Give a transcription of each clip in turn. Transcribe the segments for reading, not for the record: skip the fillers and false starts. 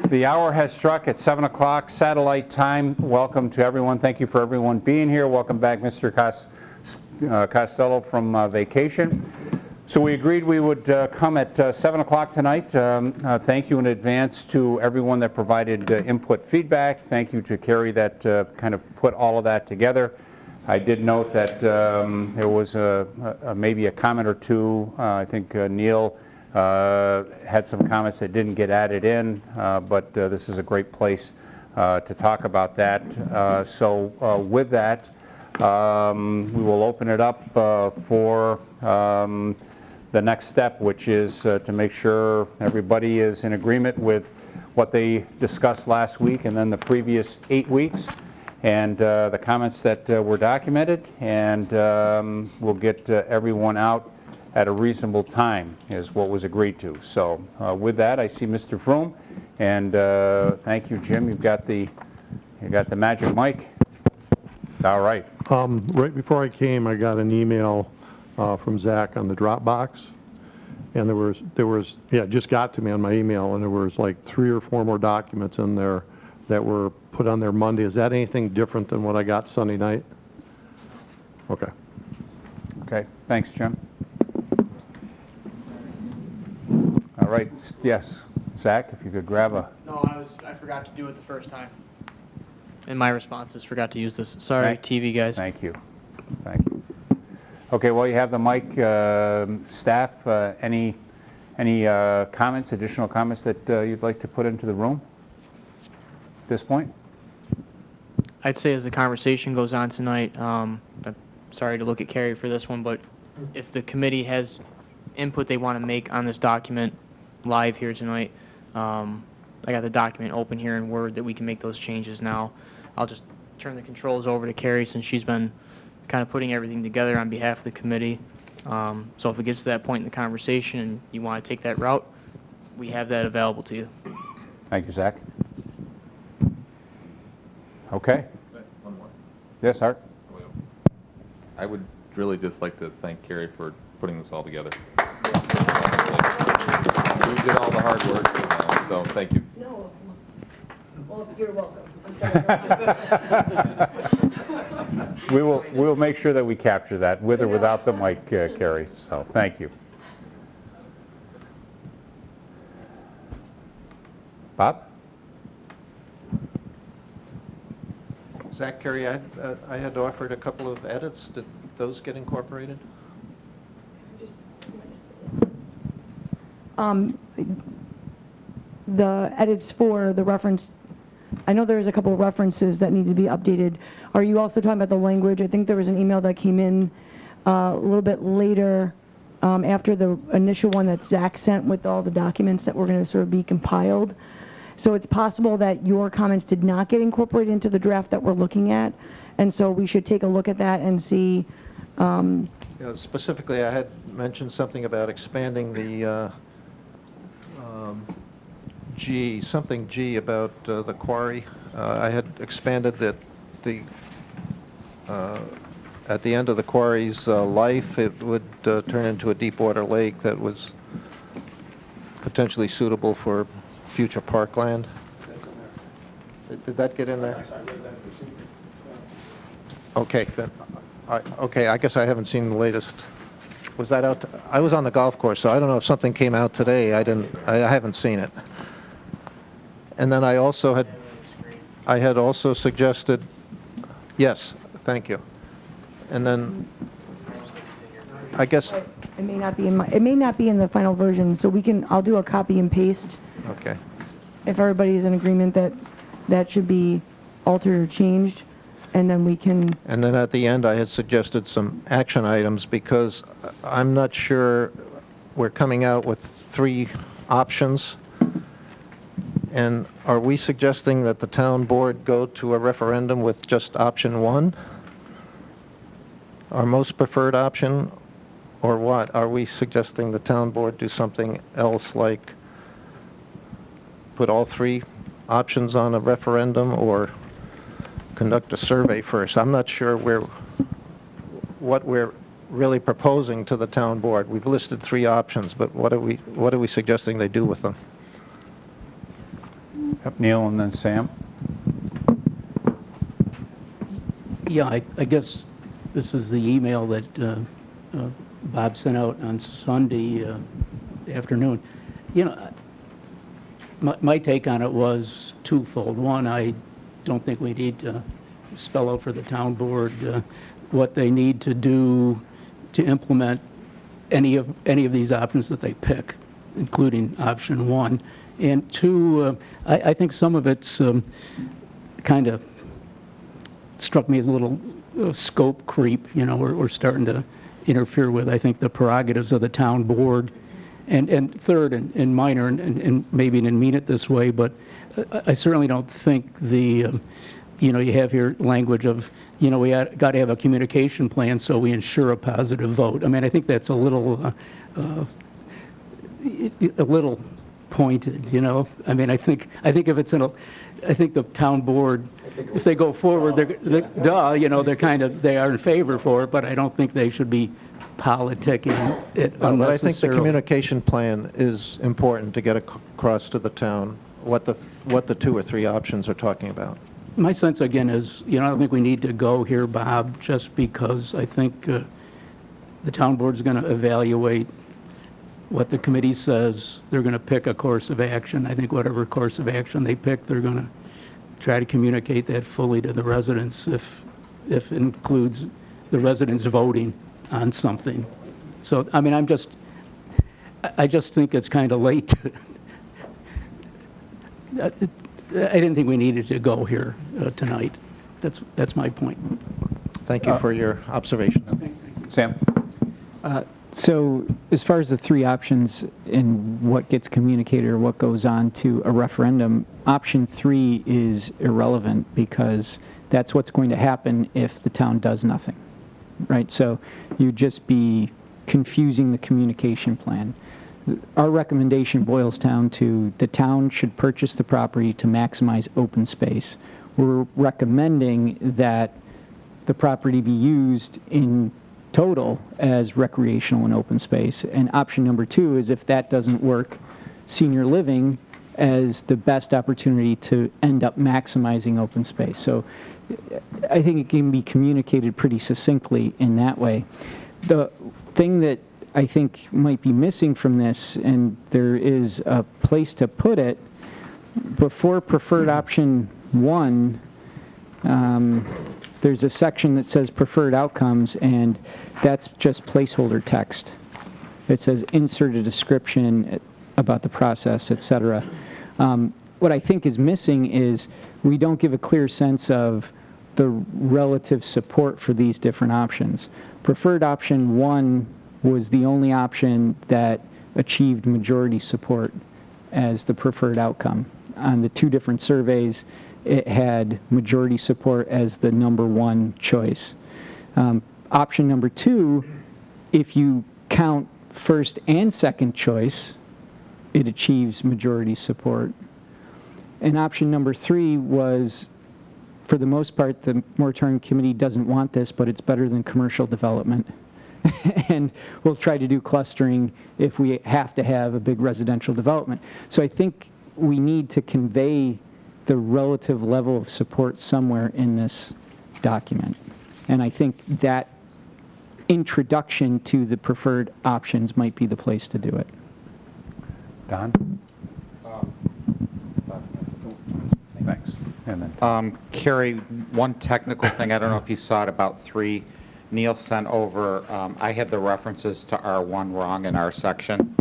The hour has struck at 7 o'clock satellite time. Welcome to everyone. Thank you for everyone being here. Welcome back, Mr. Costello from vacation. So we agreed we would come at 7 o'clock tonight. Thank you in advance to everyone that provided input feedback. Thank you to Carrie that kind of put all of that together. I did note that there was maybe a comment or two. I think Neil had some comments that didn't get added in, but this is a great place to talk about that. So with that, we will open it up for the next step, which is to make sure everybody is in agreement with what they discussed last week and then the previous 8 weeks, and the comments that were documented, and we'll get everyone out at a reasonable time is what was agreed to. So with that, I see Mr. Froome, and thank you, Jim. You got the magic mic. All right. Right before I came, I got an email from Zach on the Dropbox, and there was it just got to me on my email, and there was like 3 or 4 more documents in there that were put on there Monday. Is that anything different than what I got Sunday night? Okay. Okay. Thanks, Jim. All right. Yes, Zach, if you could grab a. No, I forgot to do it the first time. In my responses, forgot to use this. Sorry, TV guys. Thank you. Thank you. Okay, well, you have the mic. Staff, any comments, additional comments that you'd like to put into the room at this point? I'd say as the conversation goes on tonight, I'm sorry to look at Carrie for this one, but if the committee has input they want to make on this document live here tonight, I got the document open here in Word that we can make those changes now. I'll just turn the controls over to Carrie since she's been kind of putting everything together on behalf of the committee. So if it gets to that point in the conversation and you want to take that route, we have that available to you. Thank you, Zach. Okay. One more. Yes, Art? I would really just like to thank Carrie for putting this all together. You did all the hard work, so thank you. No, well, you're welcome. I'm sorry. We will make sure that we capture that with or without the mic, Carrie. So thank you. Bob? Zach, Carrie, I had offered a couple of edits. Did those get incorporated? The edits for the reference, I know there's a couple of references that need to be updated. Are you also talking about the language? I think there was an email that came in a little bit later after the initial one that Zach sent with all the documents that were going to sort of be compiled. So it's possible that your comments did not get incorporated into the draft that we're looking at, and so we should take a look at that and see. Specifically, I had mentioned something about expanding the G about the quarry. I had expanded that at the end of the quarry's life, it would turn into a deep water lake that was potentially suitable for future parkland. Did that get in there? Okay, then. Okay, I guess I haven't seen the latest. Was that out? I was on the golf course, so I don't know if something came out today. I haven't seen it. And then I had also suggested. Yes, thank you. And then I guess It may not be in the final version, so I'll do a copy and paste. okay. If everybody is in agreement that that should be altered or changed, and then we can. And then at the end, I had suggested some action items because I'm not sure we're coming out with 3 options. And are we suggesting that the town board go to a referendum with just option 1? Our most preferred option? Or what? Are we suggesting the town board do something else like put all 3 options on a referendum or conduct a survey first? I'm not sure what we're really proposing to the town board. We've listed 3 options, but what are we suggesting they do with them? Neil and then Sam. Yeah, I guess this is the email that Bob sent out on Sunday afternoon. You know, my take on it was twofold. One, I don't think we need to spell out for the town board what they need to do to implement any of these options that they pick, including option one. And two, I think some of it's kind of struck me as a little scope creep. You know, we're starting to interfere with, I think, the prerogatives of the town board. And third, and minor, and maybe I didn't mean it this way, but I certainly don't think you have here language of, we got to have a communication plan so we ensure a positive vote. I mean, I think that's a little pointed, I mean, I think if it's I think the town board, if they go forward, they are in favor for it, but I don't think they should be politicking it unnecessarily. But I think the communication plan is important to get across to the town what the 2 or 3 options are talking about. My sense, again, is, I don't think we need to go here, Bob, just because I think the town board's going to evaluate what the committee says. They're going to pick a course of action. I think whatever course of action they pick, they're going to try to communicate that fully to the residents if it includes the residents voting on something. So, I mean, I just think it's kind of late. I didn't think we needed to go here tonight. That's my point. Thank you for your observation. Sam? So as far as the 3 options and what gets communicated or what goes on to a referendum, option 3 is irrelevant because that's what's going to happen if the town does nothing, right? So you'd just be confusing the communication plan. Our recommendation boils down to the town should purchase the property to maximize open space. We're recommending that the property be used in total as recreational and open space. And option number 2 is if that doesn't work, senior living as the best opportunity to end up maximizing open space. So I think it can be communicated pretty succinctly in that way. The thing that I think might be missing from this, and there is a place to put it, before preferred option 1, there's a section that says preferred outcomes, and that's just placeholder text. It says insert a description about the process, etc. What I think is missing is we don't give a clear sense of the relative support for these different options. Preferred option 1 was the only option that achieved majority support as the preferred outcome. On the 2 different surveys, it had majority support as the number 1 choice. Option number 2, if you count first and second choice, it achieves majority support. And option number 3 was, for the most part, the Moratorium Committee doesn't want this, but it's better than commercial development. And we'll try to do clustering if we have to have a big residential development. So I think we need to convey the relative level of support somewhere in this document. And I think that introduction to the preferred options might be the place to do it. Don? Thanks. And then Carrie, one technical thing, I don't know if you saw it about 3, Neil sent over, I had the references to R1 wrong in our section.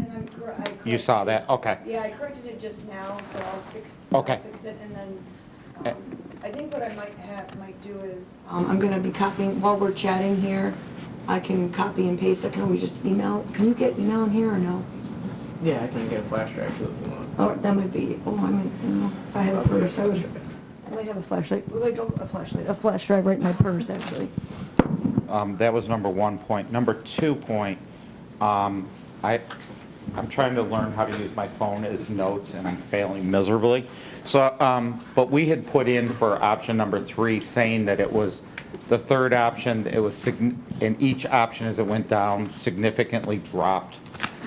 You saw that? Okay. Yeah, I corrected it just now, so I'll fix it, and then I think what I might do is I'm going to be copying while we're chatting here. I can copy and paste. I can always just email. Can you get email in here or no? Yeah, I can get a flash drive too if you want. Oh, that might be. Oh, I mean, if I have a purse, I might have a flashlight. A flash drive right in my purse, actually. That was number 1 point. Number 2 point, I'm trying to learn how to use my phone as notes, and I'm failing miserably. So, but we had put in for option number 3 saying that it was the third option, it was, in each option as it went down, significantly dropped,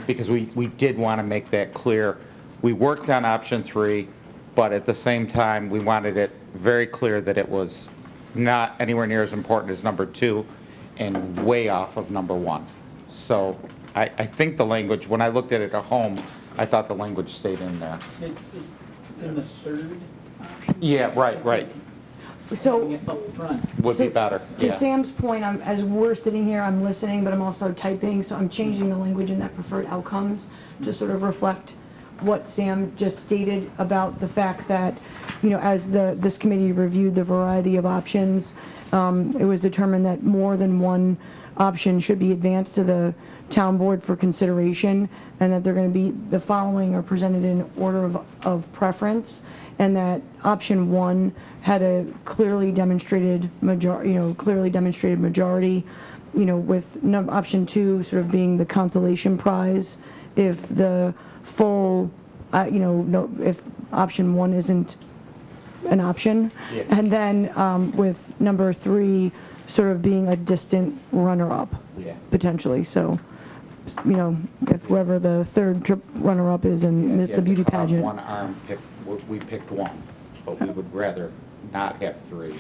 because we did want to make that clear. We worked on option 3, but at the same time, we wanted it very clear that it was not anywhere near as important as number 2 and way off of number 1. So I think the language, when I looked at it at home, I thought the language stayed in there. It's in the third option? Yeah, right. So, Up front. Would be So, better, to yeah. Sam's point, as we're sitting here, I'm listening, but I'm also typing, so I'm changing the language in that preferred outcomes to sort of reflect what Sam just stated about the fact that, as this committee reviewed the variety of options, it was determined that more than one option should be advanced to the town board for consideration, and that they're going to be, the following are presented in order of preference, and that option 1 had a clearly demonstrated majority, with option 2 sort of being the consolation prize if the full, if option 1 isn't an option. Yeah. And then with number 3 sort of being a distant runner-up, Yeah. potentially. So, if whoever the third runner-up is in If you the had to beauty cut off pageant. one arm, we picked 1, but we would rather not have 3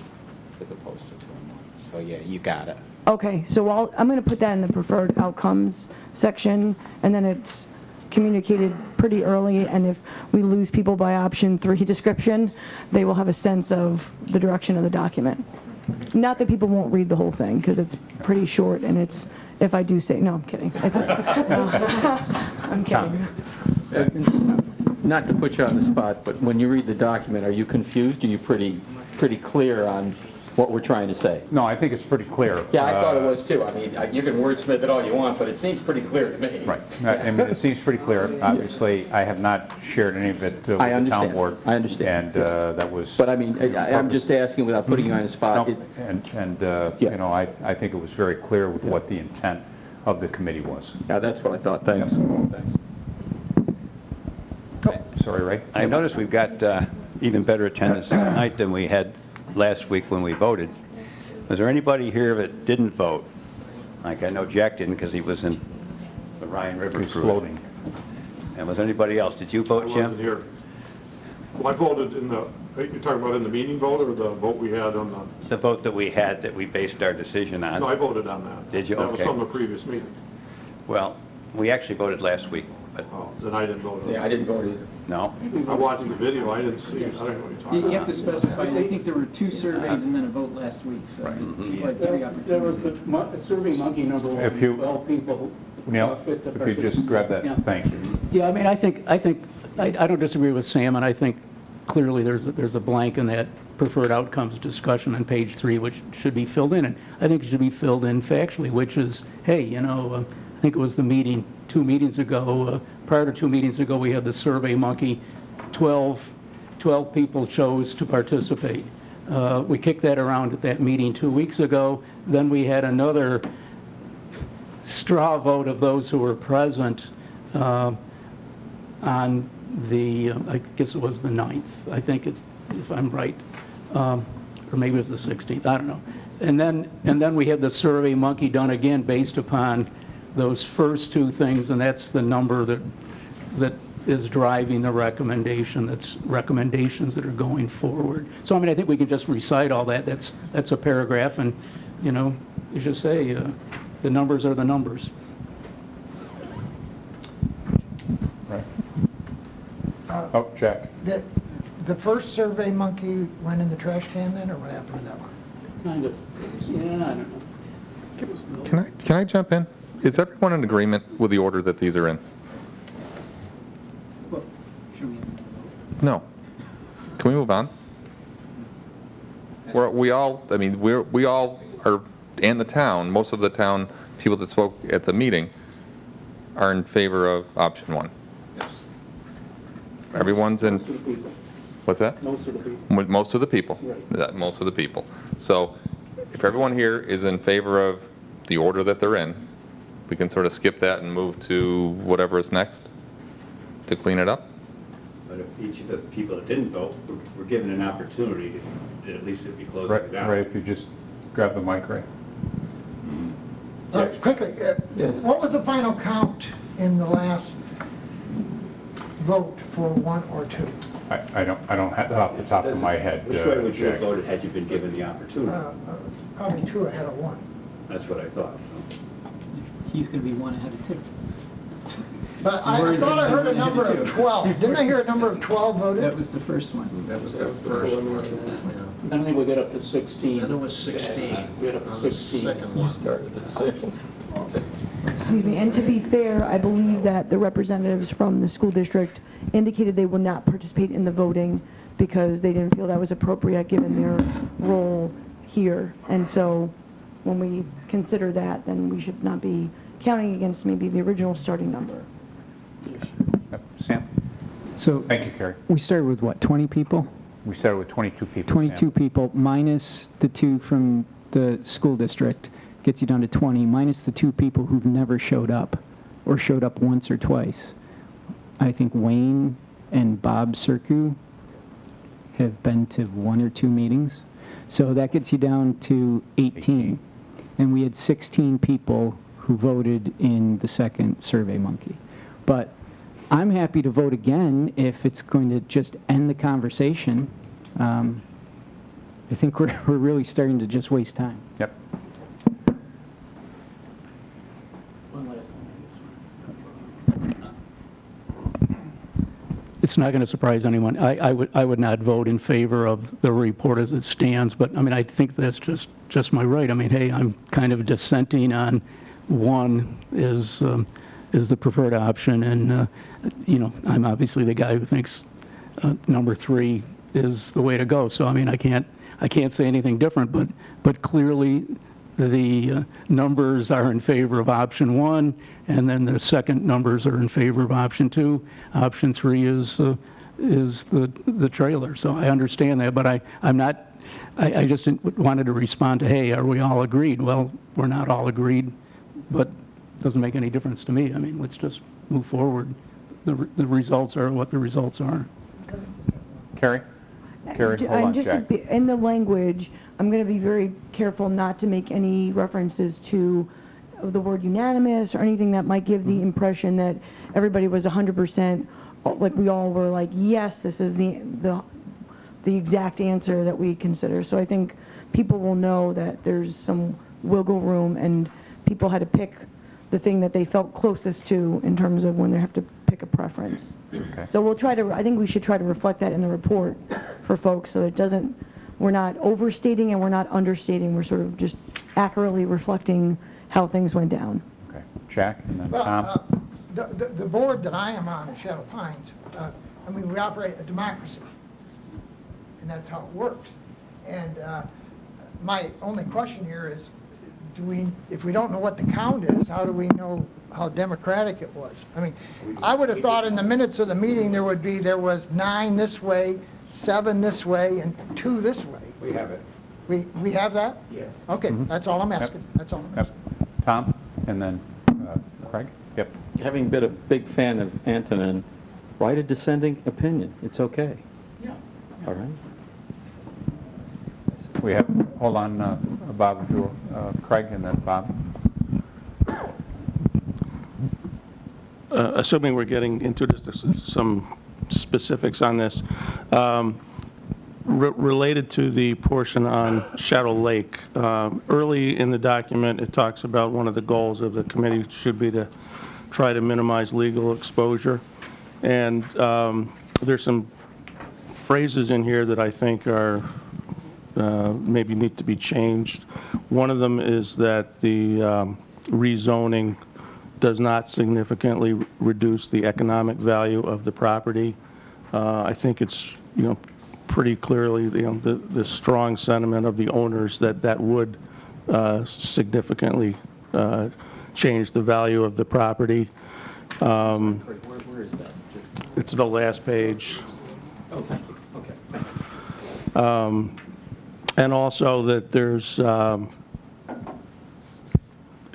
as opposed to 2 and 1. So yeah, you got it. Okay, so I'm going to put that in the preferred outcomes section, and then it's communicated pretty early, and if we lose people by option 3 description, they will have a sense of the direction of the document. Not that people won't read the whole thing, because it's pretty short, and it's, if I do say, no, I'm kidding. I'm kidding. Not to put you on the spot, but when you read the document, are you confused? Are you pretty clear on what we're trying to say? No, I think it's pretty clear. Yeah, I thought it was too. I mean, you can wordsmith it all you want, but it seems pretty clear to me. Right. I mean, it seems pretty clear. Obviously, I have not shared any of it with the I town understand. board. I understand. And that was... But I mean, I'm just asking without putting you on the spot. No, Yeah. I think it was very clear with what the intent of the committee was. Yeah, that's what I thought. Thanks. Thanks. Sorry, Ray? I noticed we've got even better attendance tonight than we had last week when we voted. Was there anybody here that didn't vote? Like, I know Jack didn't because he was in the Rhine River cruise. Exploding. And was anybody else? Did you vote, I Jim? wasn't here. Well, I voted in the, you're talking about in the meeting vote or the vote we had on the? The vote that we had that we based our decision on? No, I voted on that. Did you? That was Okay. from the previous meeting. Well, we actually voted last week, but Oh, then I didn't vote on it. Yeah, I didn't vote either. no. I watched the video, I didn't see it, I don't know what you're talking You about. have to specify, I think there were 2 surveys and then a vote last week, so you had 3 opportunities. There was the Survey Monkey number 1, If you- 12 people Neil, saw fit to if you just grab that, Yeah. thank you. Yeah, I mean, I don't disagree with Sam, and I think clearly there's a blank in that preferred outcomes discussion on page 3, which should be filled in, and I think it should be filled in factually, which is, hey, I think it was the meeting 2 meetings ago, prior to 2 meetings ago, we had the Survey Monkey, 12 people chose to participate. We kicked that around at that meeting 2 weeks ago, then we had another straw vote of those who were present on the, I guess it was the 9th, I think, if I'm right, or maybe it was the 16th, I don't know. And then we had the Survey Monkey done again based upon those first 2 things, and that's the number that is driving the recommendation, that's recommendations that are going forward. So, I mean, I think we can just recite all that. That's a paragraph, and, you just say, the numbers are the numbers. Right. Oh, Jack. The first Survey Monkey went in the trash can then, or what happened to that one? Kind of, yeah, I don't know. Can I jump in? Is everyone in agreement with the order that these are in? Well, should we? No. Can we move on? We all are, and the town, most of the town people that spoke at the meeting are in favor of option 1. Yes. Everyone's in, Most of the people. what's that? Most of the people. With most of the people. Right. Most of the people. So if everyone here is in favor of the order that they're in, we can sort of skip that and move to whatever is next to clean it up. But if each of the people that didn't vote were given an opportunity, at least it'd be closing Right, it down. Ray, if you just grab the mic, Ray. Quickly, what was the final count in the last vote for one or two? I don't have that off the top of my head. Which way would you have Jack. voted had you been given the opportunity? Probably two ahead of one. That's what I thought. He's going to be one ahead of two. But I thought I heard a number of 12. Didn't I hear a number of 12 voted? That was the first one. That was the first one. I don't think we got up to 16. Then it was 16. We got up to On the 16. second one. Excuse me, and to be fair, I believe that the representatives from the school district indicated they will not participate in the voting because they didn't feel that was appropriate given their role here. And so when we consider that, then we should not be counting against maybe the original starting number. Yep. Sam? So Thank you, Carrie. we started with what, 20 people? We started with 22 people. 22 Sam. people minus the 2 from the school district gets you down to 20, minus the 2 people who've never showed up or showed up once or twice. I think Wayne and Bob Serku have been to 1 or 2 meetings. So that gets you down to 18. And we had 16 people who voted in the second Survey Monkey. But I'm happy to vote again if it's going to just end the conversation. I think we're really starting to just waste time. Yep. One last thing. It's not going to surprise anyone. I would not vote in favor of the report as it stands, but I mean, I think that's just my right. I mean, hey, I'm kind of dissenting on one is the preferred option, and you know, I'm obviously the guy who thinks number 3 is the way to go. So I mean, I can't say anything different, but clearly the numbers are in favor of option 1, and then the second numbers are in favor of option 2. Option 3 is the trailer. So I understand that, but I'm not. I just wanted to respond to, hey, are we all agreed? Well, we're not all agreed, but it doesn't make any difference to me. I mean, let's just move forward. The results are what the results are. Carrie? Carrie, hold on, Just Jack. in the language, I'm going to be very careful not to make any references to the word unanimous or anything that might give the impression that everybody was 100%, like we all were like, yes, this is the exact answer that we consider. So I think people will know that there's some wiggle room and people had to pick the thing that they felt closest to in terms of when they have to pick a preference. Okay. So we'll try to, I think we should try to reflect that in the report for folks so it doesn't, we're not overstating and we're not understating, we're sort of just accurately reflecting how things went down. Okay. Jack, and then Tom? Well, the board that I am on in Shadow Pines, I mean, we operate a democracy, and that's how it works. And my only question here is, if we don't know what the count is, how do we know how democratic it was? I mean, I would have thought in the minutes of the meeting there was 9 this way, 7 this way, and 2 this way. We have it. We have that? Yeah. Okay, that's all I'm asking. That's all I'm Yep. asking. Tom, and then Craig? Yep. Having been a big fan of Antonin, write a dissenting opinion. It's okay. Yeah. All right? We have, hold on, Bob, Craig, and then Bob. Assuming we're getting into some specifics on this, related to the portion on Shadow Lake, early in the document, it talks about one of the goals of the committee should be to try to minimize legal exposure. And there's some phrases in here that I think are maybe need to be changed. One of them is that the rezoning does not significantly reduce the economic value of the property. I think it's, pretty clearly, the strong sentiment of the owners that would significantly change the value of the property. Where is that? It's the last page. Oh, thank you. Okay. And also that there's,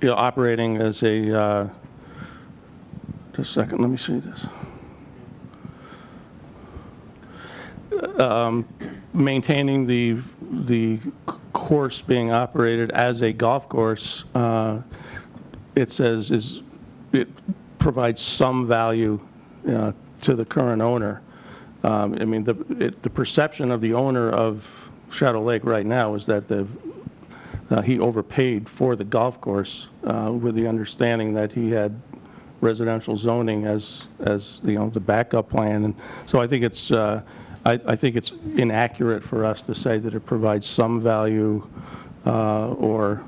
operating as a, just a second, let me see this. Maintaining the course being operated as a golf course, it says it provides some value to the current owner. I mean, the perception of the owner of Shadow Lake right now is that he overpaid for the golf course with the understanding that he had residential zoning as the backup plan. And so I think it's inaccurate for us to say that it provides some value or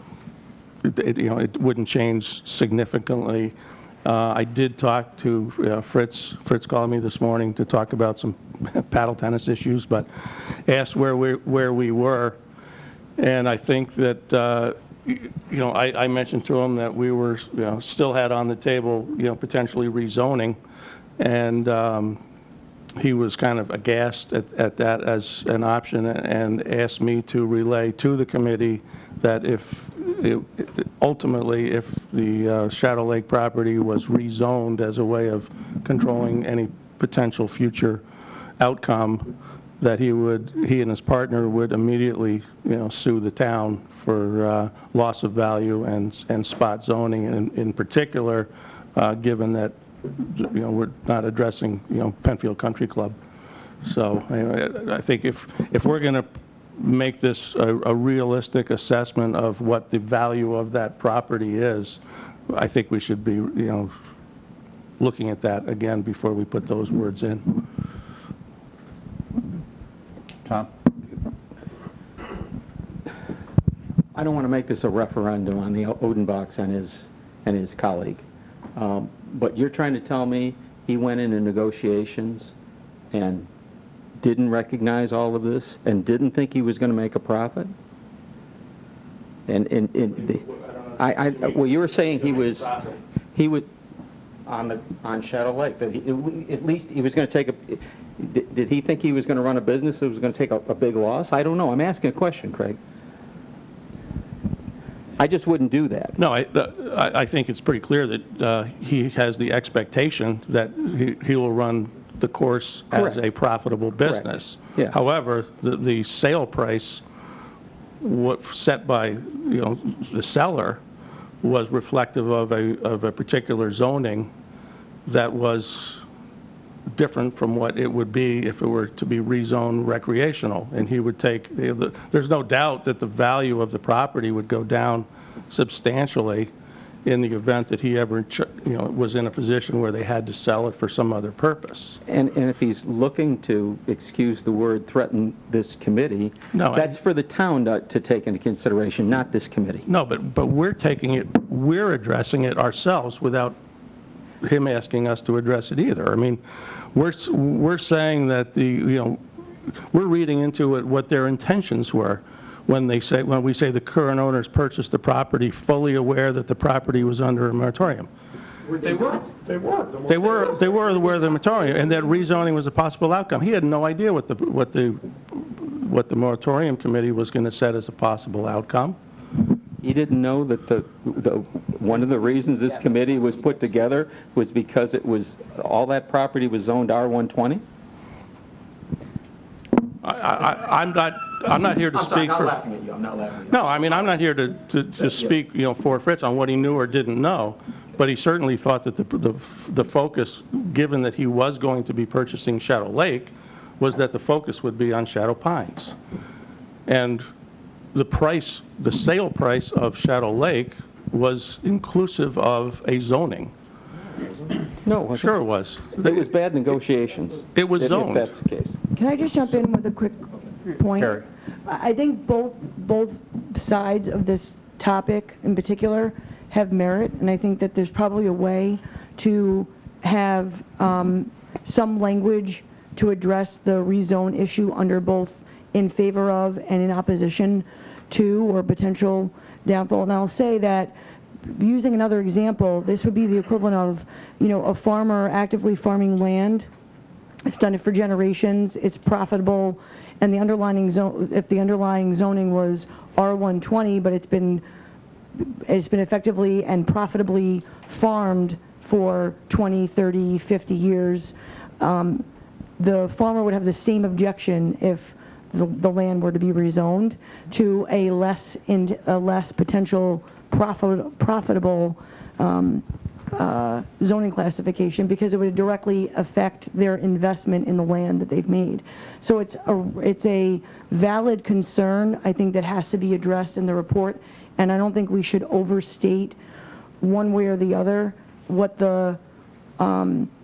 it wouldn't change significantly. I did talk to Fritz. Fritz called me this morning to talk about some paddle tennis issues, but asked where we were. And I think that, I mentioned to him that we were, still had on the table, potentially rezoning. And he was kind of aghast at that as an option and asked me to relay to the committee that ultimately, if the Shadow Lake property was rezoned as a way of controlling any potential future outcome, that he and his partner would immediately, sue the town for loss of value and spot zoning, and in particular, given that, we're not addressing, Penfield Country Club. So I think if we're going to make this a realistic assessment of what the value of that property is, I think we should be, looking at that again before we put those words in. Tom? I don't want to make this a referendum on the Odenbachs and his colleague. But you're trying to tell me he went into negotiations and didn't recognize all of this and didn't think he was going to make a profit? Well, you were saying he would on Shadow Lake, that at least he was going to take did he think he was going to run a business that was going to take a big loss? I don't know. I'm asking a question, Craig. I just wouldn't do that. No, I think it's pretty clear that he has the expectation that he will run the course Correct. as a profitable business. Yeah. However, the sale price set by the seller was reflective of a particular zoning that was different from what it would be if it were to be rezoned recreational. And he would take, there's no doubt that the value of the property would go down substantially in the event that he ever was in a position where they had to sell it for some other purpose. And if he's looking to, excuse the word, threaten this committee, No, that's for the town to take into consideration, not this committee. No, but we're addressing it ourselves without him asking us to address it either. I mean, we're saying that we're reading into it what their intentions were when we say the current owners purchased the property fully aware that the property was under a moratorium. They were aware of the moratorium, and that rezoning was a possible outcome. He had no idea what the moratorium committee was going to set as a possible outcome. You didn't know that one of the reasons this committee was put together was because all that property was zoned R120? I'm not here to speak for... I'm not laughing at you. I'm not laughing at you. No, I mean, I'm not here to speak, for Fritz on what he knew or didn't know, but he certainly thought that the focus, given that he was going to be purchasing Shadow Lake, was that the focus would be on Shadow Pines. And the sale price of Shadow Lake was inclusive of a zoning. No, Sure it was. It was bad negotiations. It was if zoned. that's the case. Can I just jump in with a quick point? Carrie. I think both sides of this topic in particular have merit, and I think that there's probably a way to have some language to address the rezone issue under both in favor of and in opposition to or potential downfall. And I'll say that, using another example, this would be the equivalent of, a farmer actively farming land. It's done it for generations. It's profitable, and the underlying if the underlying zoning was R120, but it's been effectively and profitably farmed for 20, 30, 50 years, the farmer would have the same objection if the land were to be rezoned to a less potential profitable zoning classification because it would directly affect their investment in the land that they've made. So it's a valid concern, I think, that has to be addressed in the report, and I don't think we should overstate one way or the other what the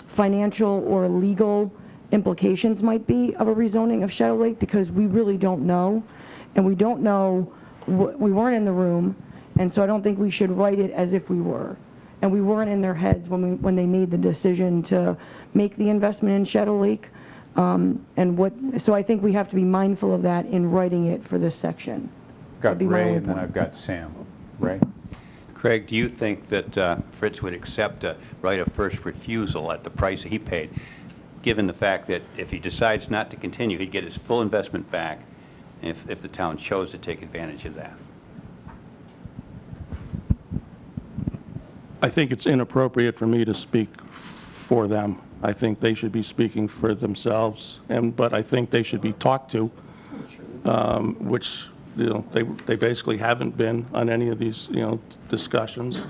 financial or legal implications might be of a rezoning of Shadow Lake, because we really don't know, and we don't know, we weren't in the room, and so I don't think we should write it as if we were. And we weren't in their heads when they made the decision to make the investment in Shadow Lake. So I think we have to be mindful of that in writing it for this section. I've got That'd be my Ray only and then point. I've got Sam. Ray? Craig, do you think that Fritz would accept a right of first refusal at the price he paid, given the fact that if he decides not to continue, he'd get his full investment back if the town chose to take advantage of that? I think it's inappropriate for me to speak for them. I think they should be speaking for themselves, but I think they should be talked to, which, they basically haven't been on any of these, discussions.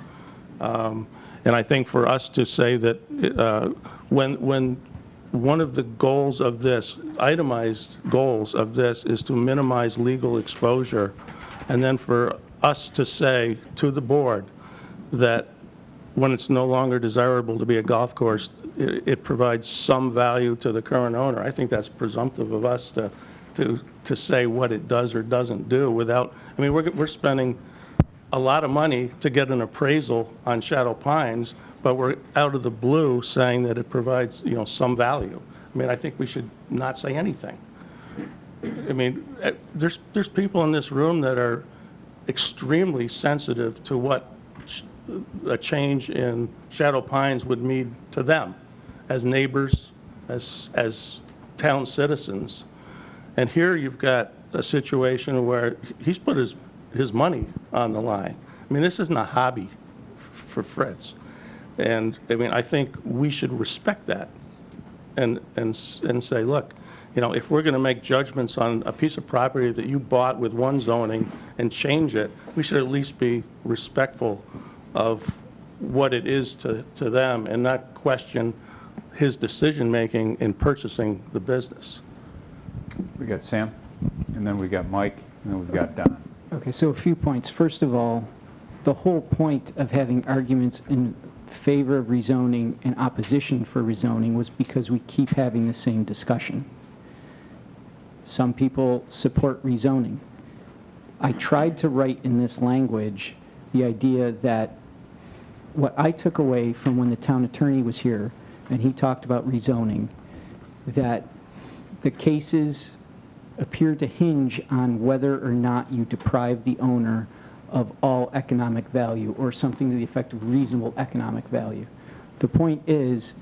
And I think for us to say that when one of the goals of this, itemized goals of this, is to minimize legal exposure, and then for us to say to the board that when it's no longer desirable to be a golf course, it provides some value to the current owner. I think that's presumptive of us to say what it does or doesn't do without, we're spending a lot of money to get an appraisal on Shadow Pines, but we're out of the blue saying that it provides, some value. I think we should not say anything. There's people in this room that are extremely sensitive to what a change in Shadow Pines would mean to them as neighbors, as town citizens. And here you've got a situation where he's put his money on the line. This isn't a hobby for Fritz. And I think we should respect that and say, look, if we're going to make judgments on a piece of property that you bought with one zoning and change it, we should at least be respectful of what it is to them and not question his decision-making in purchasing the business. We got Sam, and then we got Mike, and then we've got Don. Okay, so a few points. First of all, the whole point of having arguments in favor of rezoning and opposition for rezoning was because we keep having the same discussion. Some people support rezoning. I tried to write in this language the idea that what I took away from when the town attorney was here and he talked about rezoning, that the cases appear to hinge on whether or not you deprive the owner of all economic value or something to the effect of reasonable economic value. The point is,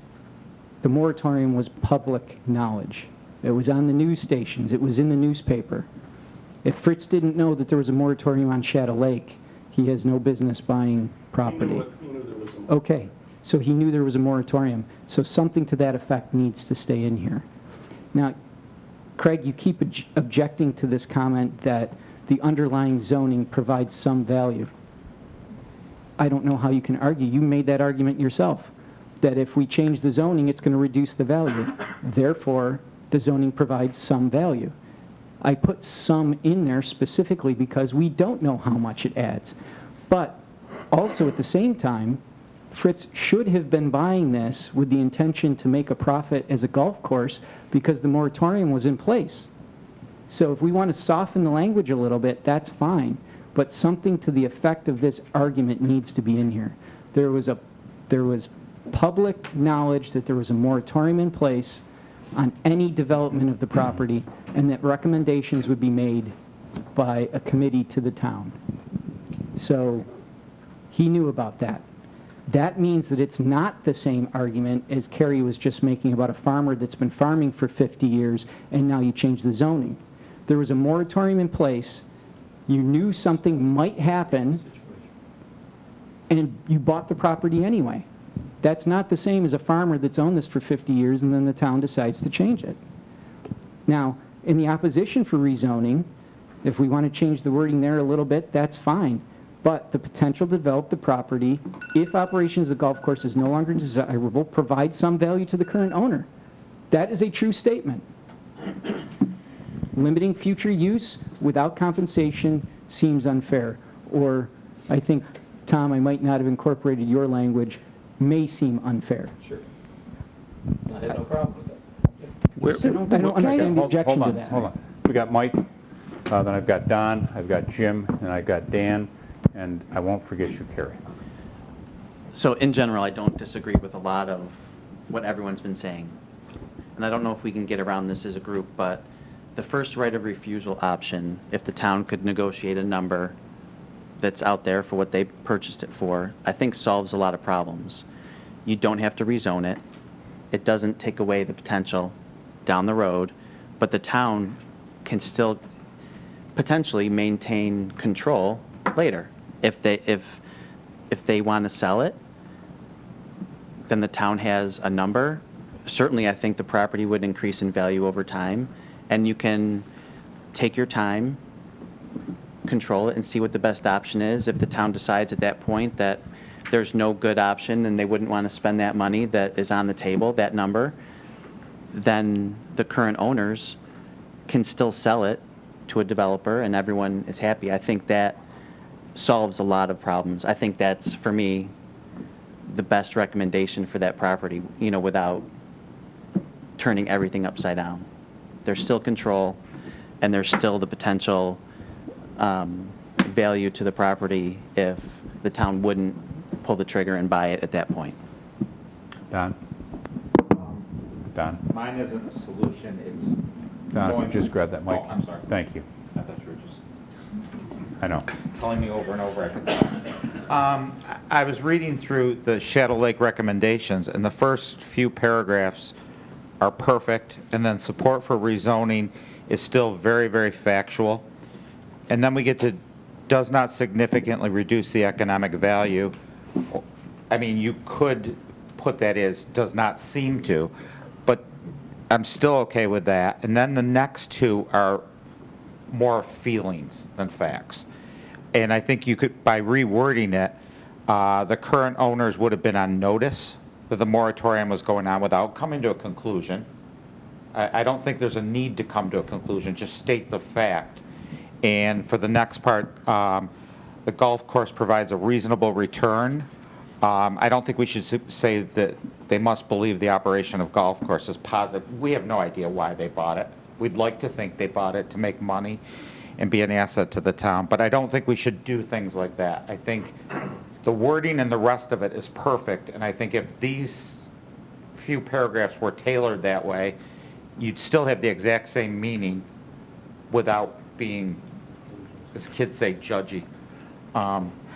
the moratorium was public knowledge. It was on the news stations. It was in the newspaper. If Fritz didn't know that there was a moratorium on Shadow Lake, he has no business buying property. Okay, so he knew there was a moratorium. So something to that effect needs to stay in here. Now, Craig, you keep objecting to this comment that the underlying zoning provides some value. I don't know how you can argue. You made that argument yourself, that if we change the zoning, it's going to reduce the value. Therefore, the zoning provides some value. I put some in there specifically because we don't know how much it adds. But also at the same time, Fritz should have been buying this with the intention to make a profit as a golf course because the moratorium was in place. So if we want to soften the language a little bit, that's fine. But something to the effect of this argument needs to be in here. There was public knowledge that there was a moratorium in place on any development of the property and that recommendations would be made by a committee to the town. So he knew about that. That means that it's not the same argument as Kerry was just making about a farmer that's been farming for 50 years and now you change the zoning. There was a moratorium in place, you knew something might happen, and you bought the property anyway. That's not the same as a farmer that's owned this for 50 years and then the town decides to change it. Now, in the opposition for rezoning, if we want to change the wording there a little bit, that's fine. but the potential to develop the property, if operation as a golf course is no longer desirable, provide some value to the current owner. That is a true statement. Limiting future use without compensation seems unfair. Or, I think, Tom, I might not have incorporated your language, may seem unfair. Sure. I had no problem with that. I don't understand the objection to that. Hold on. We got Mike, then I've got Don, I've got Jim, and I've got Dan, and I won't forget you, Carrie. So in general, I don't disagree with a lot of what everyone's been saying. And I don't know if we can get around this as a group, but the first right of refusal option, if the town could negotiate a number that's out there for what they purchased it for, I think solves a lot of problems. You don't have to rezone it. It doesn't take away the potential down the road, but the town can still potentially maintain control later. If they want to sell it, then the town has a number. Certainly, I think the property would increase in value over time, and you can take your time, control it, and see what the best option is. If the town decides at that point that there's no good option and they wouldn't want to spend that money that is on the table, that number, then the current owners can still sell it to a developer and everyone is happy. I think that solves a lot of problems. I think that's, for me, the best recommendation for that property, you know, without turning everything upside down. There's still control, and there's still the potential value to the property if the town wouldn't pull the trigger and buy it at that point. Don? Don? Mine isn't a solution, it's Don, if going you just grab that mic. Oh, I'm sorry. Thank you. I thought you were just I know. telling me over and over I could talk. I was reading through the Shadow Lake recommendations, and the first few paragraphs are perfect, and then support for rezoning is still very, very factual. And then we get to does not significantly reduce the economic value. I mean, you could put that as does not seem to, but I'm still okay with that. And then the next two are more feelings than facts. And I think you could, by rewording it, the current owners would have been on notice that the moratorium was going on without coming to a conclusion. I don't think there's a need to come to a conclusion, just state the fact. And for the next part, the golf course provides a reasonable return. I don't think we should say that they must believe the operation of golf course is positive. We have no idea why they bought it. We'd like to think they bought it to make money and be an asset to the town, but I don't think we should do things like that. I think the wording and the rest of it is perfect, and I think if these few paragraphs were tailored that way, you'd still have the exact same meaning without being, as kids say, judgy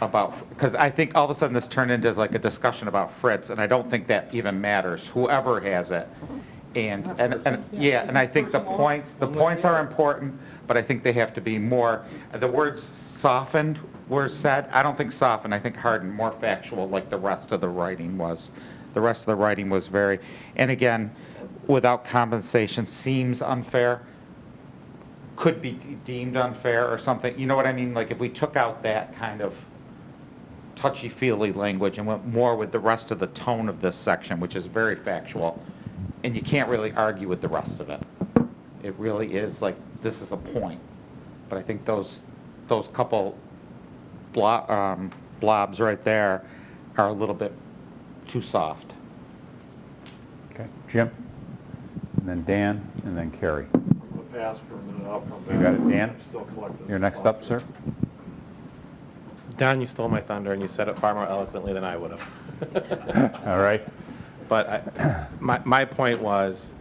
about, because I think all of a sudden this turned into like a discussion about Fritz, and I don't think that even matters, whoever has it. And yeah, and I think the points are important, but I think they have to be more, the words softened were said. I don't think softened, I think hardened, more factual like the rest of the writing was. The rest of the writing was very, and again, without compensation seems unfair, could be deemed unfair or something. You know what I mean? Like if we took out that kind of touchy-feely language and went more with the rest of the tone of this section, which is very factual, and you can't really argue with the rest of it. It really is like, this is a point. But I think those couple blobs right there are a little bit too soft. Okay, Jim, and then Dan, and then Carrie. I'm going to pass for a minute, I'll come back. You got it, Dan? I'm still collecting. You're next up, sir. Don, you stole my thunder and you said it far more eloquently than I would have. All right. But my point was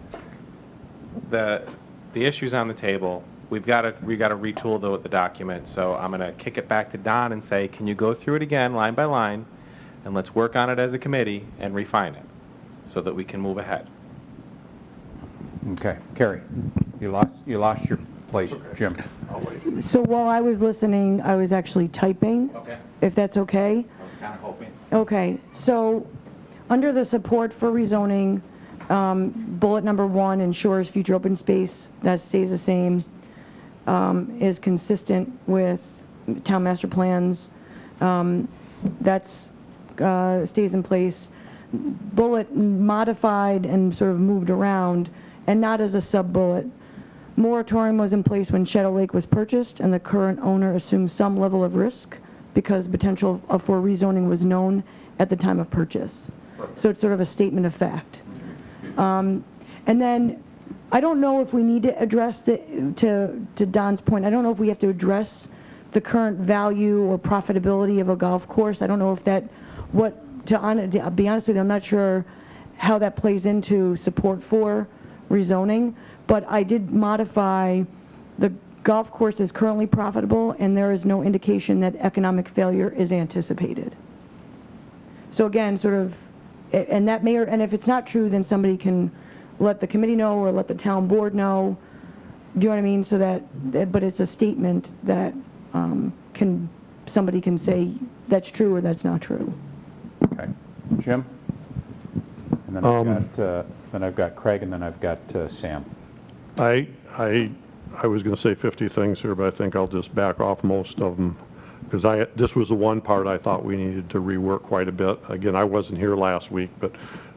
the issue's on the table. We got to retool the document. So I'm going to kick it back to Don and say, can you go through it again line by line, and let's work on it as a committee and refine it so that we can move ahead. Okay, Carrie, you lost your place, Jim. So while I was listening, I was actually typing. Okay. If that's okay? I was kind of hoping. Okay, so under the support for rezoning, bullet number 1 ensures future open space, that stays the same, is consistent with town master plans. That's stays in place. Bullet modified and sort of moved around, and not as a sub-bullet. Moratorium was in place when Shadow Lake was purchased, and the current owner assumed some level of risk because potential for rezoning was known at the time of purchase. So it's sort of a statement of fact. And then I don't know if we need to address to Don's point, I don't know if we have to address the current value or profitability of a golf course. I don't know if that, to be honest with you, I'm not sure how that plays into support for rezoning, but I did modify the golf course is currently profitable and there is no indication that economic failure is anticipated. So again, sort of, and that may, and if it's not true, then somebody can let the committee know or let the town board know. Do you know what I mean? So that, but it's a statement that somebody can say that's true or that's not true. Okay. Jim? And then I've got Craig, and then I've got Sam. I was going to say 50 things here, but I think I'll just back off most of them, because this was the one part I thought we needed to rework quite a bit. Again, I wasn't here last week, but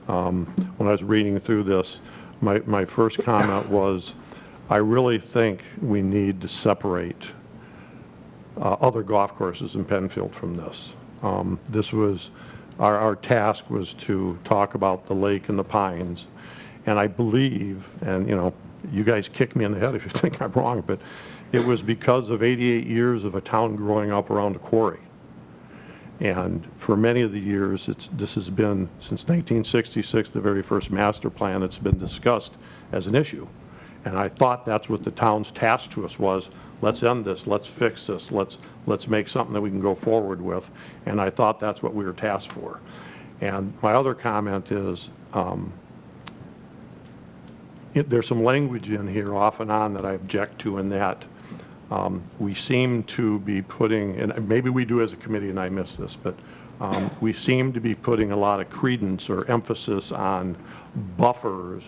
when I was reading through this, my first comment was, I really think we need to separate other golf courses in Penfield from this. This was, our task was to talk about the lake and the pines, and I believe, and you guys kick me in the head if you think I'm wrong, but it was because of 88 years of a town growing up around a quarry. And for many of the years, this has been, since 1966, the very first master plan, it's been discussed as an issue. And I thought that's what the town's task to us was, let's end this, let's fix this, let's make something that we can go forward with. And I thought that's what we were tasked for. And my other comment is, there's some language in here off and on that I object to, in that we seem to be putting, and maybe we do as a committee and I miss this, but we seem to be putting a lot of credence or emphasis on buffers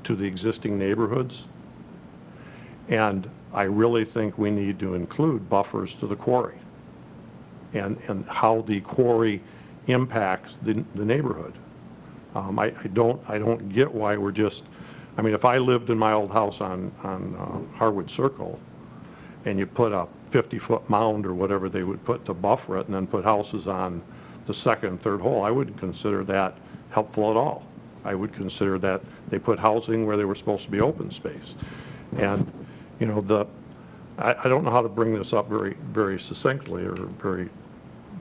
to the existing neighborhoods. And I really think we need to include buffers to the quarry and how the quarry impacts the neighborhood. I don't get why we're just, I mean, if I lived in my old house on Harwood Circle and you put a 50-foot mound or whatever they would put to buffer it and then put houses on the second and third hole, I wouldn't consider that helpful at all. I would consider that they put housing where they were supposed to be open space. And, I don't know how to bring this up very, very succinctly or very,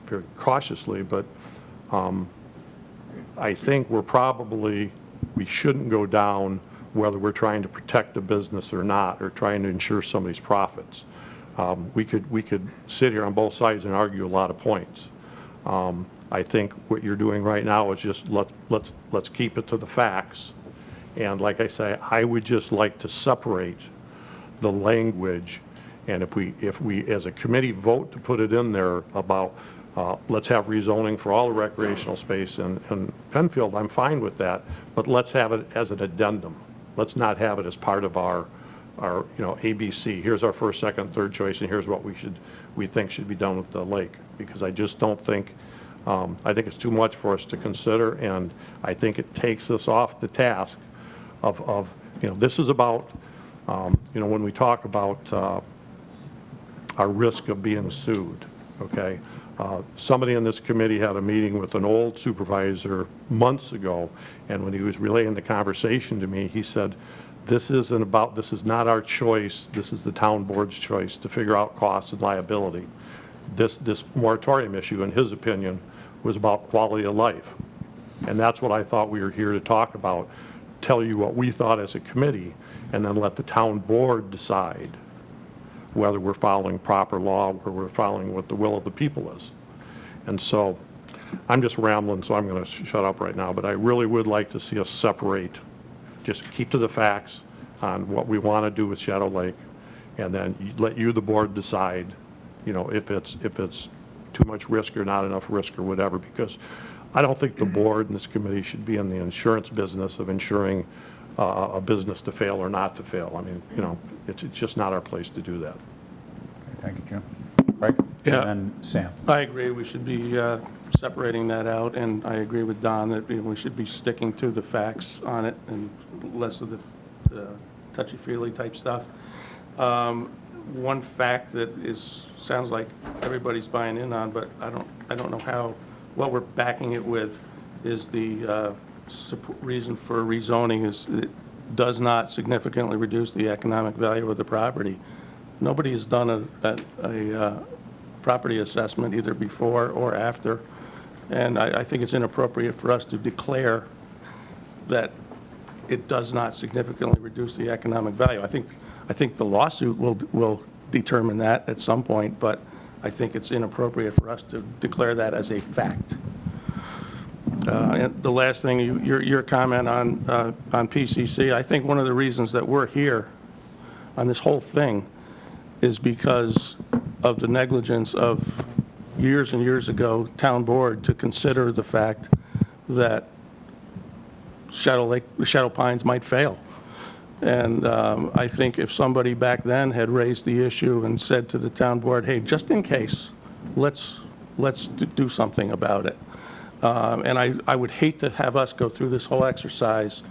very cautiously, but I think we shouldn't go down whether we're trying to protect a business or not, or trying to ensure somebody's profits. We could sit here on both sides and argue a lot of points. I think what you're doing right now is just let's keep it to the facts. And like I say, I would just like to separate the language, and if we as a committee vote to put it in there about let's have rezoning for all the recreational space in Penfield, I'm fine with that, but let's have it as an addendum. Let's not have it as part of our ABC. Here's our first, second, third choice, and here's what we think should be done with the lake. Because I just don't think, I think it's too much for us to consider, and I think it takes us off the task of this is about, when we talk about our risk of being sued, okay? Somebody in this committee had a meeting with an old supervisor months ago, and when he was relaying the conversation to me, he said, this is not our choice, this is the town board's choice to figure out costs and liability. This moratorium issue, in his opinion, was about quality of life. And that's what I thought we were here to talk about, tell you what we thought as a committee, and then let the town board decide whether we're following proper law or we're following what the will of the people is. And so I'm just rambling, so I'm going to shut up right now, but I really would like to see us separate, just keep to the facts on what we want to do with Shadow Lake, and then let you, the board, decide, if it's too much risk or not enough risk or whatever, because I don't think the board and this committee should be in the insurance business of insuring a business to fail or not to fail. I mean, it's just not our place to do that. Okay, thank you, Jim. Craig? Yeah. And then Sam. I agree, we should be separating that out, and I agree with Don that we should be sticking to the facts on it and less of the touchy-feely type stuff. One fact that sounds like everybody's buying in on, but I don't know what we're backing it with is the reason for rezoning is it does not significantly reduce the economic value of the property. Nobody has done a property assessment either before or after, and I think it's inappropriate for us to declare that it does not significantly reduce the economic value. I think the lawsuit will determine that at some point, but I think it's inappropriate for us to declare that as a fact. And the last thing, your comment on PCC, I think one of the reasons that we're here on this whole thing is because of the negligence of years and years ago town board to consider the fact that Shadow Pines might fail. And I think if somebody back then had raised the issue and said to the town board, hey, just in case, let's do something about it. And I would hate to have us go through this whole exercise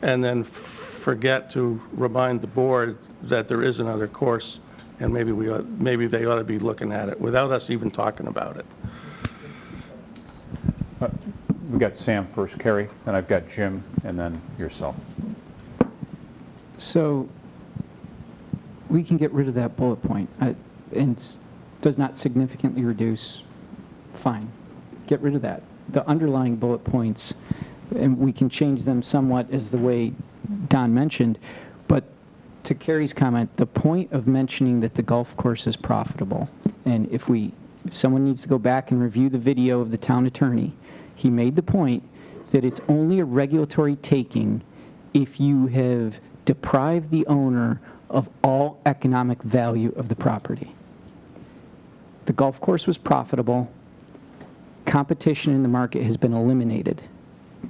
and then forget to remind the board that there is another course, and maybe they ought to be looking at it without us even talking about it. We got Sam first, Carrie, then I've got Jim, and then yourself. So we can get rid of that bullet point. And does not significantly reduce, fine. Get rid of that. The underlying bullet points, and we can change them somewhat as the way Don mentioned, but to Carrie's comment, the point of mentioning that the golf course is profitable, and if someone needs to go back and review the video of the town attorney, he made the point that it's only a regulatory taking if you have deprived the owner of all economic value of the property. The golf course was profitable. Competition in the market has been eliminated.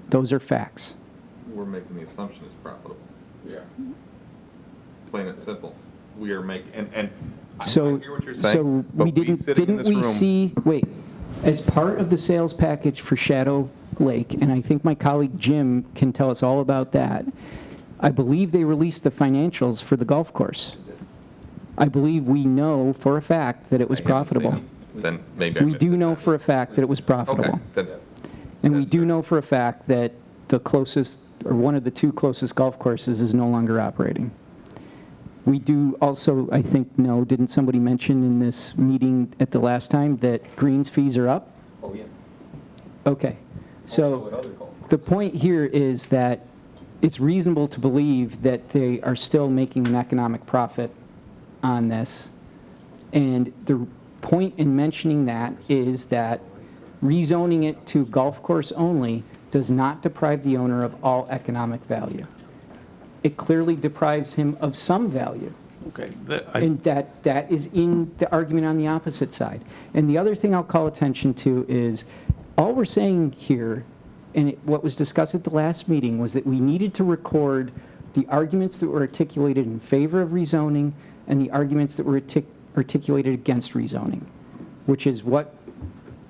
Those are facts. We're making the assumption it's profitable. Yeah. Plain and simple. We are making, and I hear what you're saying. So but we didn't we see, wait, as part of the sales package for Shadow Lake, and I think my colleague Jim can tell us all about that, I believe they released the financials for the golf course. I believe we know for a fact that it was profitable. Then maybe We do know for a fact that it was profitable. Then, And we do know for a fact that the closest, or one of the two closest golf courses is no longer operating. We do also, I think, know, didn't somebody mention in this meeting at the last time that greens fees are up? oh yeah. Okay. So the point here is that it's reasonable to believe that they are still making an economic profit on this. And the point in mentioning that is that rezoning it to golf course only does not deprive the owner of all economic value. It clearly deprives him of some value. Okay. And that is in the argument on the opposite side. And the other thing I'll call attention to is, all we're saying here, and what was discussed at the last meeting, was that we needed to record the arguments that were articulated in favor of rezoning and the arguments that were articulated against rezoning, which is what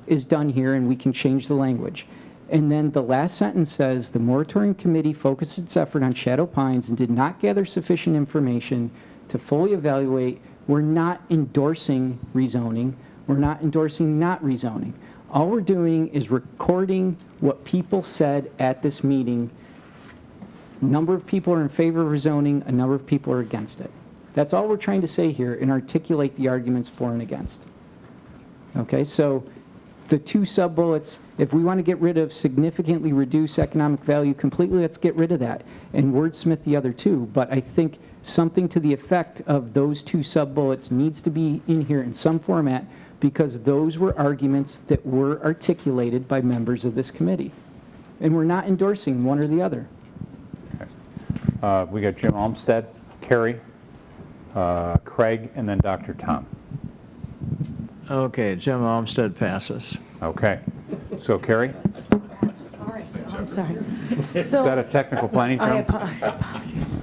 is done here, and we can change the language. And then the last sentence says, the moratorium committee focused its effort on Shadow Pines and did not gather sufficient information to fully evaluate. We're not endorsing rezoning. We're not endorsing not rezoning. All we're doing is recording what people said at this meeting. A number of people are in favor of rezoning, a number of people are against it. That's all we're trying to say here and articulate the arguments for and against. Okay, so the two sub-bullets, if we want to get rid of significantly reduce economic value completely, let's get rid of that and wordsmith the other two. But I think something to the effect of those two sub-bullets needs to be in here in some format, because those were arguments that were articulated by members of this committee. And we're not endorsing one or the other. Okay. We got Jim Olmsted, Carrie, Craig, and then Dr. Tom. Okay, Jim Olmsted passes. Okay. So, Carrie? All right, so I'm sorry. Is that a technical planning term? I apologize.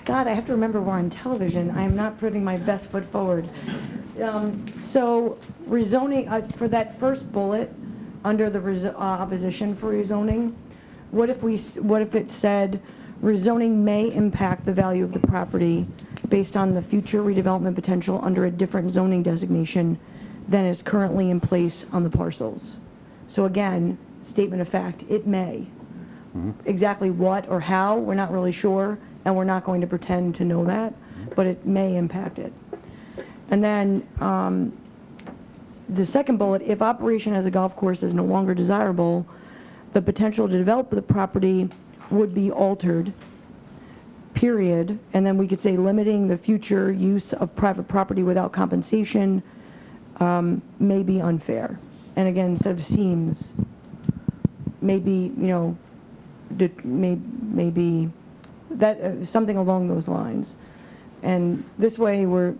God, I have to remember we're on television. I am not putting my best foot forward. So rezoning, for that first bullet, under the opposition for rezoning, what if it said, rezoning may impact the value of the property based on the future redevelopment potential under a different zoning designation than is currently in place on the parcels? So again, statement of fact, it may. Exactly what or how, we're not really sure, and we're not going to pretend to know that, but it may impact it. And then the second bullet, if operation as a golf course is no longer desirable, the potential to develop the property would be altered, period. And then we could say limiting the future use of private property without compensation may be unfair. And again, instead of seems, maybe, maybe that something along those lines. And this way we're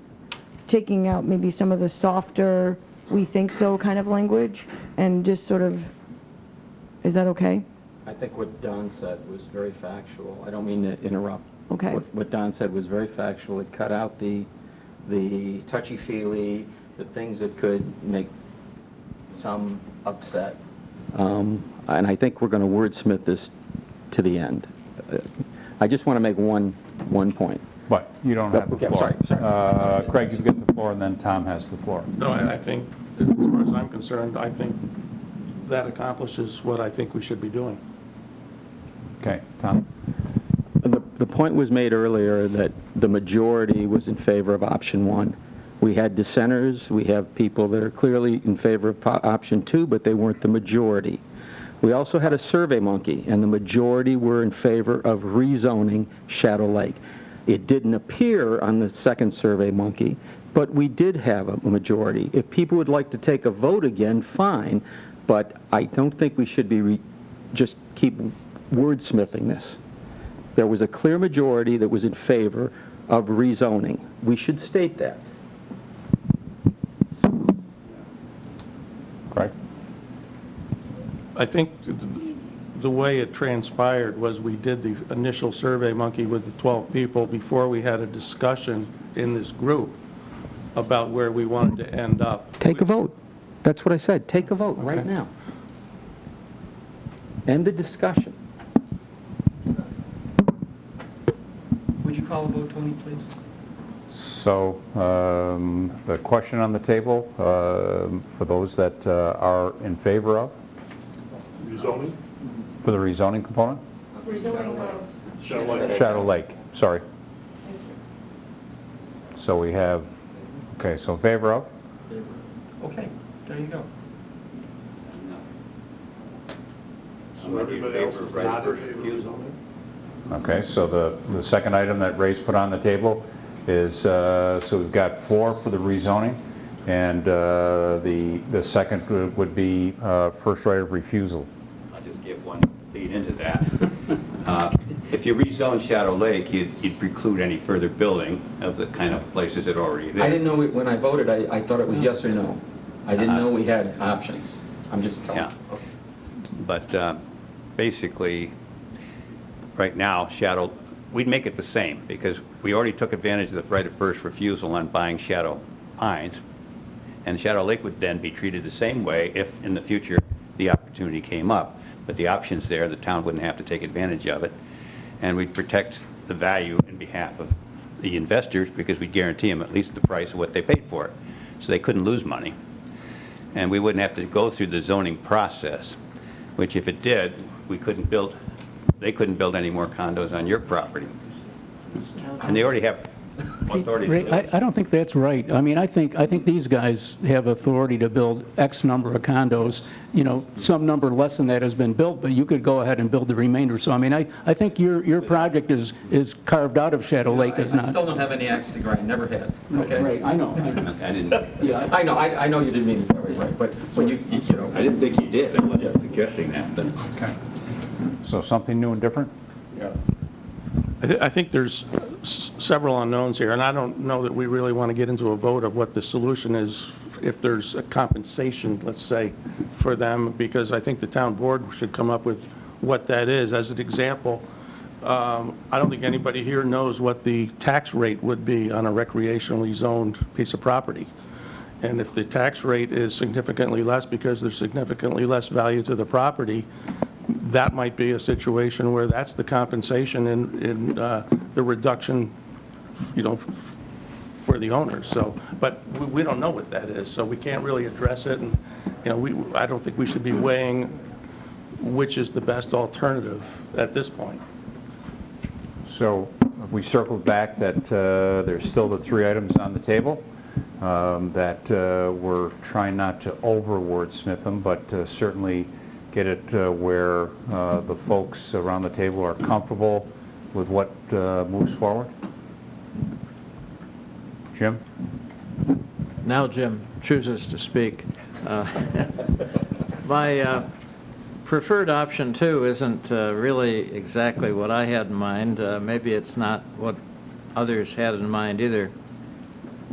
taking out maybe some of the softer, we think so kind of language, and just sort of, is that okay? I think what Don said was very factual. I don't mean to interrupt. Okay. What Don said was very factual. It cut out the touchy-feely, the things that could make some upset. And I think we're going to wordsmith this to the end. I just want to make one point. But you don't have the floor. Sorry. Craig, you get the floor, and then Tom has the floor. No, I think, as far as I'm concerned, I think that accomplishes what I think we should be doing. Okay, Tom? The point was made earlier that the majority was in favor of option 1. We had dissenters, we have people that are clearly in favor of option 2, but they weren't the majority. We also had a survey monkey, and the majority were in favor of rezoning Shadow Lake. It didn't appear on the second survey monkey, but we did have a majority. If people would like to take a vote again, fine, but I don't think we should be just keep wordsmithing this. There was a clear majority that was in favor of rezoning. We should state that. Craig? I think the way it transpired was we did the initial survey monkey with the 12 people before we had a discussion in this group about where we wanted to end up. Take a vote. That's what I said. Take a vote right now. End the discussion. Would you call a vote, Tony, please? So the question on the table, for those that are in favor of? Rezoning? For the rezoning component? Rezoning of Shadow Lake, sorry. So we have, okay, so in favor of? Okay, there you go. So everybody else is not in favor? Okay, so the second item that Ray's put on the table is, so we've got 4 for the rezoning, and the second would be first right of refusal. I'll just give one lead into that. If you rezone Shadow Lake, you'd preclude any further building of the kind of places that are already there. I didn't know, when I voted, I thought it was yes or no. I didn't know we had options. I'm just telling you. Yeah. But basically, right now, we'd make it the same, because we already took advantage of the right of first refusal on buying Shadow Pines, and Shadow Lake would then be treated the same way if in the future the opportunity came up. But the option's there, the town wouldn't have to take advantage of it, and we'd protect the value in behalf of the investors, because we'd guarantee them at least the price of what they paid for it, so they couldn't lose money. And we wouldn't have to go through the zoning process, which if it did, they couldn't build any more condos on your property. And they already have authority to Ray, do it. I don't think that's right. I mean, I think these guys have authority to build X number of condos. Some number less than that has been built, but you could go ahead and build the remainder. So, I mean, I think your project is carved out of Shadow Lake, is not. I still don't have any axe to grind, never had. Okay? Right, I know. I didn't. Yeah, I know you didn't mean it that way, right? But when you know. I didn't think you did. I wasn't suggesting that, but. Okay. So something new and different? Yeah. I think there's several unknowns here, and I don't know that we really want to get into a vote of what the solution is if there's a compensation, let's say, for them, because I think the town board should come up with what that is. As an example, I don't think anybody here knows what the tax rate would be on a recreationally zoned piece of property. And if the tax rate is significantly less because there's significantly less value to the property, that might be a situation where that's the compensation in the reduction, for the owners. So, but we don't know what that is, so we can't really address it. And, I don't think we should be weighing which is the best alternative at this point. So we circled back that there's still the 3 items on the table, that we're trying not to over-wordsmith them, but certainly get it where the folks around the table are comfortable with what moves forward. Jim? Now Jim chooses to speak. My preferred option 2 isn't really exactly what I had in mind. Maybe it's not what others had in mind either.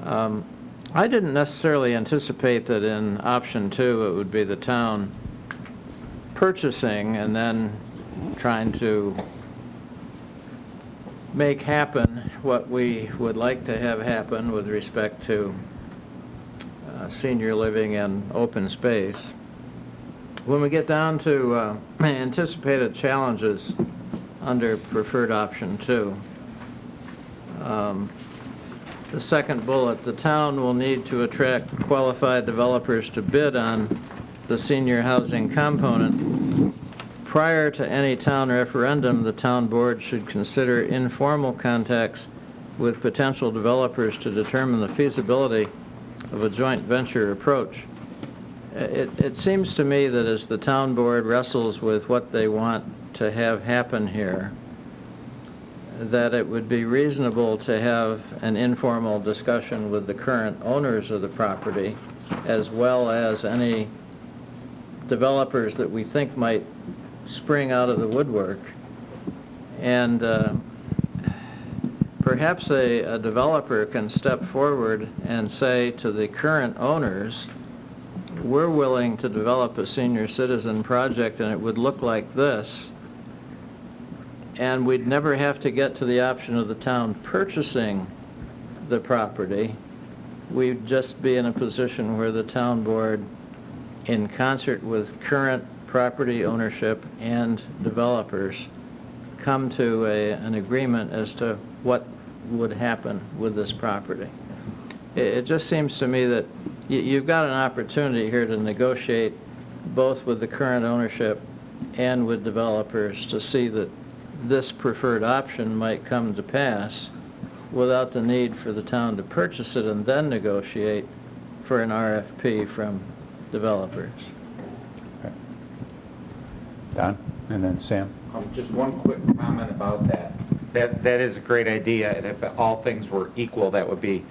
I didn't necessarily anticipate that in option 2 it would be the town purchasing and then trying to make happen what we would like to have happen with respect to senior living and open space. When we get down to anticipated challenges under preferred option 2, the second bullet, the town will need to attract qualified developers to bid on the senior housing component. Prior to any town referendum, the town board should consider informal contacts with potential developers to determine the feasibility of a joint venture approach. It seems to me that as the town board wrestles with what they want to have happen here, that it would be reasonable to have an informal discussion with the current owners of the property, as well as any developers that we think might spring out of the woodwork. And perhaps a developer can step forward and say to the current owners, we're willing to develop a senior citizen project and it would look like this, and we'd never have to get to the option of the town purchasing the property. We'd just be in a position where the town board, in concert with current property ownership and developers, come to an agreement as to what would happen with this property. It just seems to me that you've got an opportunity here to negotiate both with the current ownership and with developers to see that this preferred option might come to pass without the need for the town to purchase it and then negotiate for an RFP from developers. Okay. Don, and then Sam. Just one quick comment about that. That is a great idea, and if all things were equal, that would be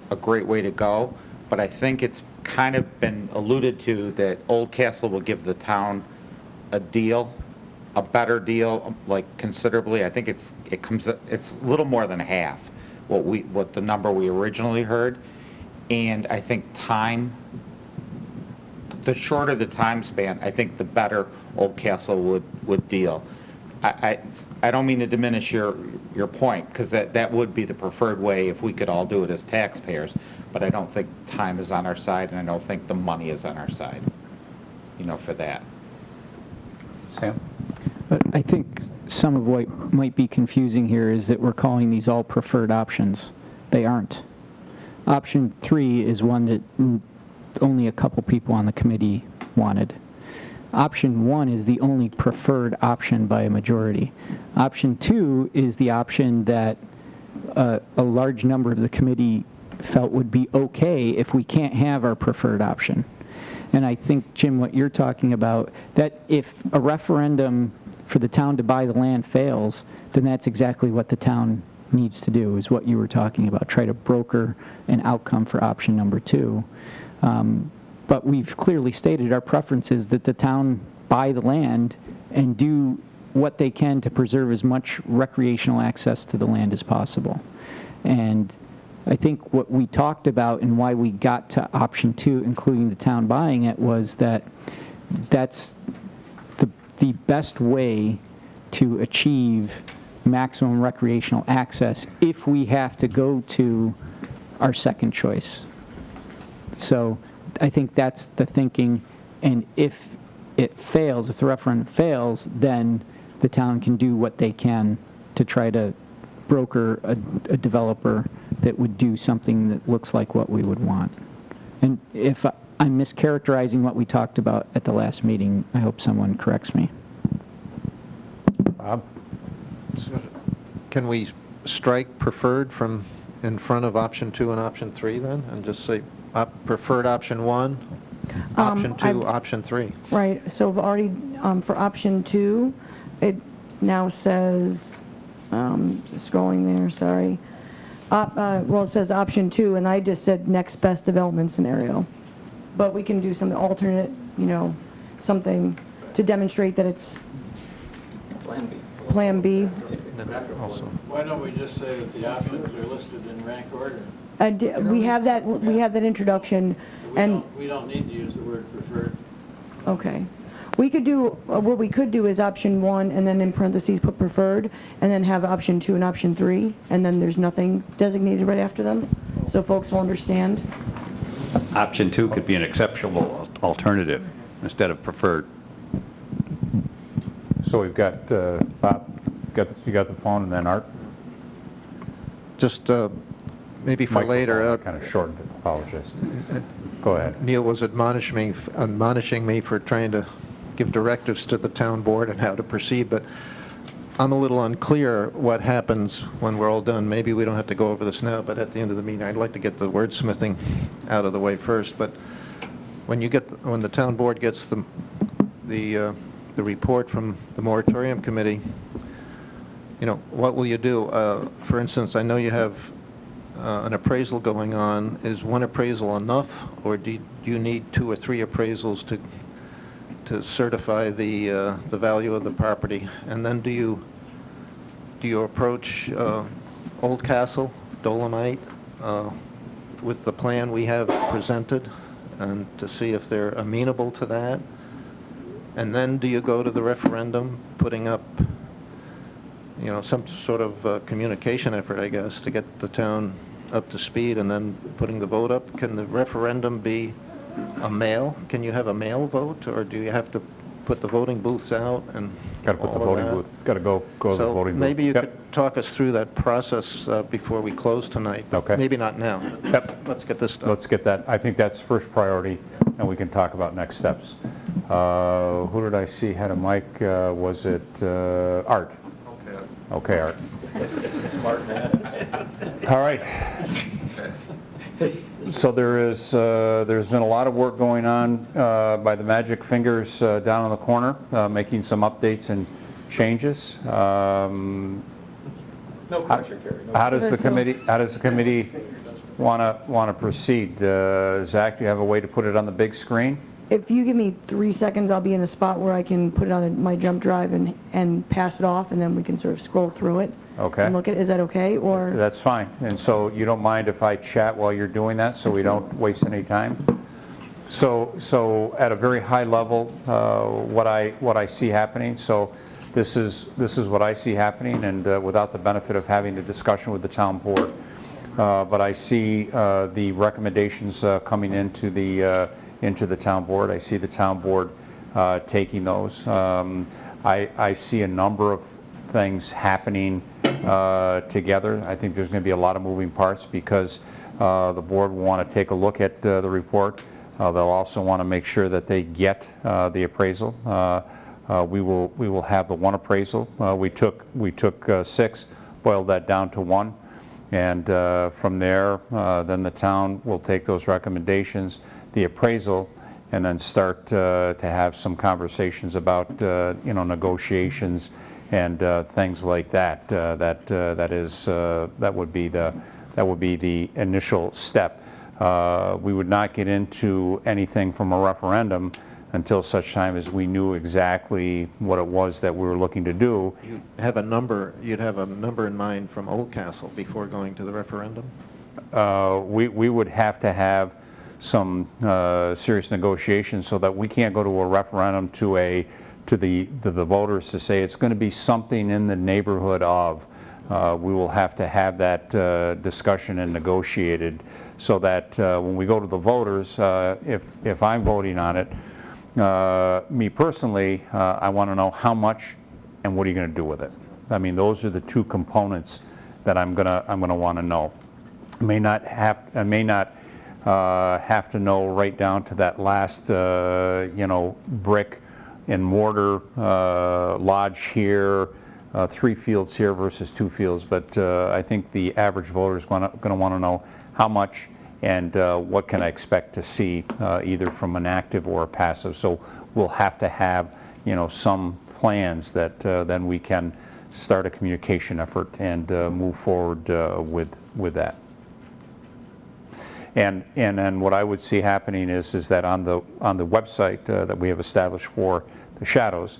a great way to go. But I think it's kind of been alluded to that Oldcastle will give the town a deal, a better deal, like considerably. I think it's a little more than half what the number we originally heard. And I think the shorter the time span, I think the better Oldcastle would deal. I don't mean to diminish your point, because that would be the preferred way if we could all do it as taxpayers, but I don't think time is on our side, and I don't think the money is on our side, for that. Sam? But I think some of what might be confusing here is that we're calling these all preferred options. They aren't. Option 3 is one that only a couple people on the committee wanted. Option 1 is the only preferred option by a majority. Option 2 is the option that a large number of the committee felt would be okay if we can't have our preferred option. And I think, Jim, what you're talking about, that if a referendum for the town to buy the land fails, then that's exactly what the town needs to do, is what you were talking about, try to broker an outcome for option number 2. But we've clearly stated our preference is that the town buy the land and do what they can to preserve as much recreational access to the land as possible. And I think what we talked about and why we got to option 2, including the town buying it, was that that's the best way to achieve maximum recreational access if we have to go to our second choice. So I think that's the thinking, and if it fails, if the referendum fails, then the town can do what they can to try to broker a developer that would do something that looks like what we would want. And if I'm mischaracterizing what we talked about at the last meeting, I hope someone corrects me. Bob? Can we strike preferred from in front of option 2 and option 3 then, and just say preferred option 1, option 2, option 3? Right, so I've already, for option 2, it now says, scrolling there, sorry. Well, it says option 2, and I just said next best development scenario. But we can do some alternate, something to demonstrate that it's Plan B. Why don't we just say that the options are listed in rank order? We have that introduction, and We don't need to use the word preferred. okay. We could do, what we could do is option 1, and then in parentheses put preferred, and then have option 2 and option 3, and then there's nothing designated right after them, so folks will understand. Option 2 could be an acceptable alternative instead of preferred. So we've got, Bob, you got the phone, and then Art? Just maybe for later. Kind of shortened it, apologize. Go ahead. Neil was admonishing me for trying to give directives to the town board on how to proceed, but I'm a little unclear what happens when we're all done. Maybe we don't have to go over this now, but at the end of the meeting, I'd like to get the wordsmithing out of the way first. But when the town board gets the report from the Moratorium Committee, what will you do? For instance, I know you have an appraisal going on. Is one appraisal enough, or do you need 2 or 3 appraisals to certify the value of the property? And then do you approach Old Castle, Dolomite, with the plan we have presented, and to see if they're amenable to that? And then do you go to the referendum, putting up some sort of communication effort, I guess, to get the town up to speed, and then putting the vote up? Can the referendum be a mail? Can you have a mail vote, or do you have to put the voting booths out and Got to put the voting booth, got to go to the voting booth. Maybe you could talk us through that process before we close tonight. Okay. Maybe not now. Yep. Let's get this done. Let's get that. I think that's first priority, and we can talk about next steps. Who did I see had a mic? Was it Art? Okay, Art. Smart man. All right. So there's been a lot of work going on by the magic fingers down in the corner, making some updates and changes. No pressure, Kerry. How does the committee want to proceed? Zach, do you have a way to put it on the big screen? If you give me 3 seconds, I'll be in a spot where I can put it on my jump drive and pass it off, and then we can sort of scroll through it. Okay. And look at, is that okay, or? That's fine. And so you don't mind if I chat while you're doing that, so we don't waste any time? So at a very high level, what I see happening, so this is what I see happening, and without the benefit of having a discussion with the town board. But I see the recommendations coming into the town board. I see the town board taking those. I see a number of things happening together. I think there's going to be a lot of moving parts because the board will want to take a look at the report. They'll also want to make sure that they get the appraisal. We will have the one appraisal. We took 6, boiled that down to 1, and from there, then the town will take those recommendations, the appraisal, and then start to have some conversations about negotiations and things like that. That would be the initial step. We would not get into anything from a referendum until such time as we knew exactly what it was that we were looking to do. You'd have a number in mind from Old Castle before going to the referendum? We would have to have some serious negotiations so that we can't go to a referendum to the voters to say it's going to be something in the neighborhood of. We will have to have that discussion and negotiated so that when we go to the voters, if I'm voting on it, me personally, I want to know how much and what are you going to do with it. I mean, those are the two components that I'm gonna want to know. I may not have to know right down to that last brick and mortar lodge here, 3 fields here versus 2 fields, but I think the average voter is going to want to know how much and what can I expect to see either from an active or a passive. So we'll have to have some plans that then we can start a communication effort and move forward with that. And then what I would see happening is that on the website that we have established for the shadows,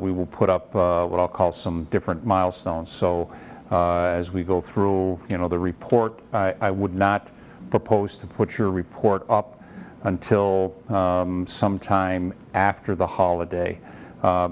we will put up what I'll call some different milestones. So as we go through, the report, I would not propose to put your report up until sometime after the holiday,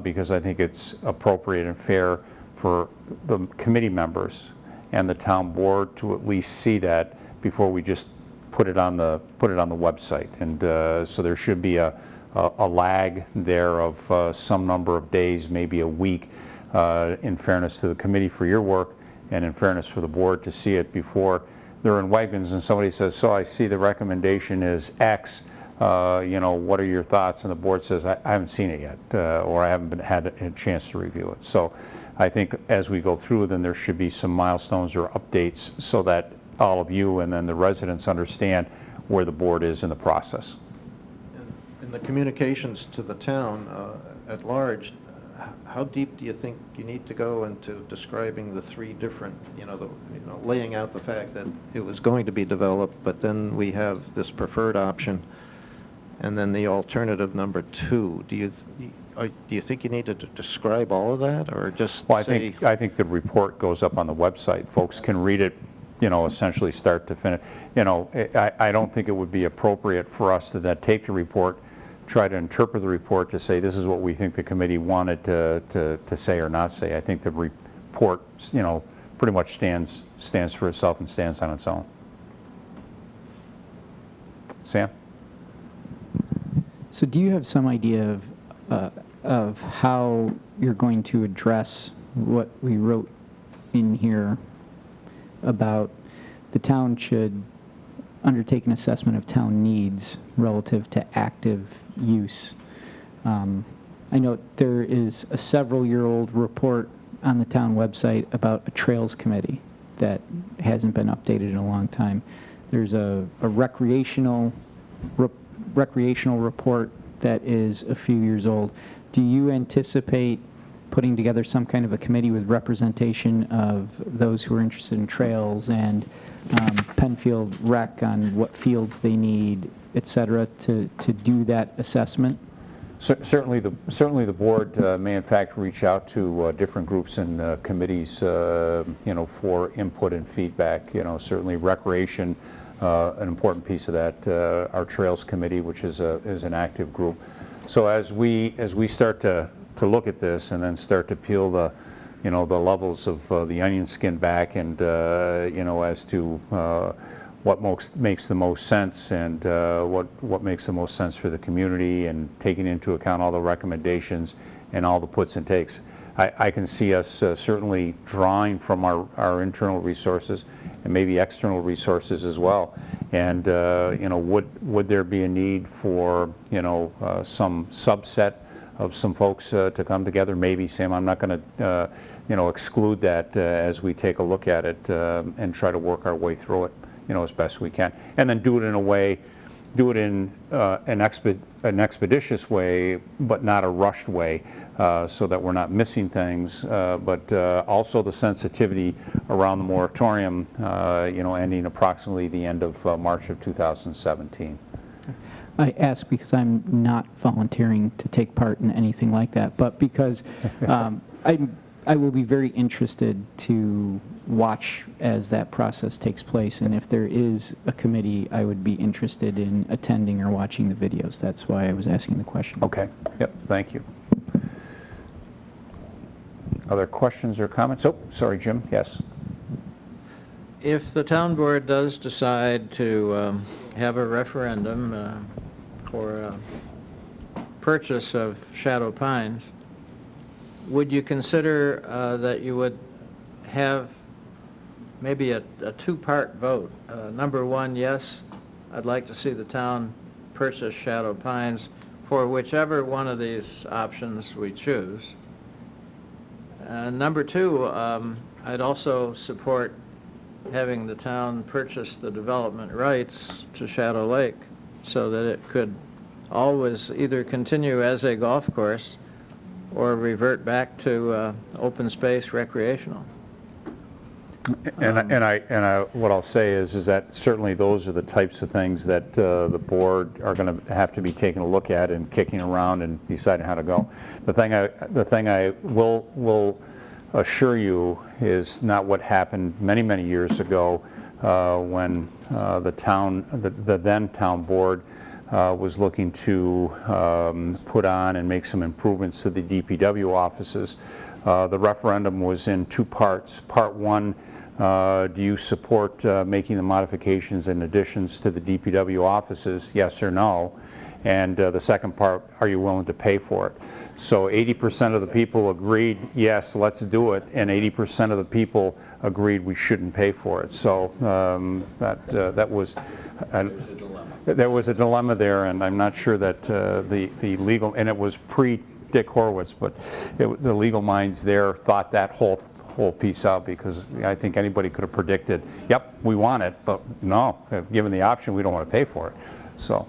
because I think it's appropriate and fair for the committee members and the town board to at least see that before we just put it on the website. And so there should be a lag there of some number of days, maybe a week, in fairness to the committee for your work and in fairness for the board to see it before they're in Wegmans and somebody says, so I see the recommendation is X, what are your thoughts? And the board says, I haven't seen it yet, or I haven't had a chance to review it. So I think as we go through, then there should be some milestones or updates so that all of you and then the residents understand where the board is in the process. In the communications to the town at large, how deep do you think you need to go into describing the 3 different, laying out the fact that it was going to be developed, but then we have this preferred option, and then the alternative number 2? Do you think you need to describe all of that, or just Well, say? I think the report goes up on the website. Folks can read it, essentially start to finish. I don't think it would be appropriate for us to then take the report, try to interpret the report to say this is what we think the committee wanted to say or not say. I think the report, pretty much stands for itself and stands on its own. Sam? So do you have some idea of how you're going to address what we wrote in here about the town should undertake an assessment of town needs relative to active use? I know there is a several-year-old report on the town website about a trails committee that hasn't been updated in a long time. There's a recreational report that is a few years old. Do you anticipate putting together some kind of a committee with representation of those who are interested in trails and Penfield Rec on what fields they need, et cetera, to do that assessment? Certainly the board may in fact reach out to different groups and committees, for input and feedback. Certainly recreation, an important piece of that. Our Trails Committee, which is an active group. So as we start to look at this and then start to peel the levels of the onion skin back and as to what makes the most sense and what makes the most sense for the community, and taking into account all the recommendations and all the puts and takes. I can see us certainly drawing from our internal resources and maybe external resources as well. And would there be a need for some subset of some folks to come together? Maybe, Sam. I'm not going to exclude that as we take a look at it and try to work our way through it as best we can, and then do it in a way, an expeditious way, but not a rushed way, so that we're not missing things, but also the sensitivity around the moratorium, ending approximately the end of March of 2017. I ask because I'm not volunteering to take part in anything like that, but because I will be very interested to watch as that process takes place, and if there is a committee, I would be interested in attending or watching the videos. That's why I was asking the question. Okay. Yep. Thank you. Other questions or comments? Oh, sorry, Jim. Yes. if the town board does decide to have a referendum for purchase of Shadow Pines, would you consider that you would have maybe a two-part vote? Number one, yes, I'd like to see the town purchase Shadow Pines for whichever one of these options we choose. Number two, I'd also support having the town purchase the development rights to Shadow Lake so that it could always either continue as a golf course or revert back to open space recreational. What I'll say is that certainly those are the types of things that the board are going to have to be taking a look at and kicking around and deciding how to go. The thing I will assure you is not what happened many years ago when the then town board was looking to put on and make some improvements to the DPW offices. The referendum was in two parts. Part one, do you support making the modifications and additions to the DPW offices, yes or no? And the second part, are you willing to pay for it? So 80% of the people agreed, yes, let's do it, and 80% of the people agreed we shouldn't pay for it. So that was there was a dilemma there, and I'm not sure that the legal, and it was pre-Dick Horowitz, but the legal minds there thought that whole piece out, because I think anybody could have predicted, yep, we want it, but no, given the option, we don't want to pay for it. So,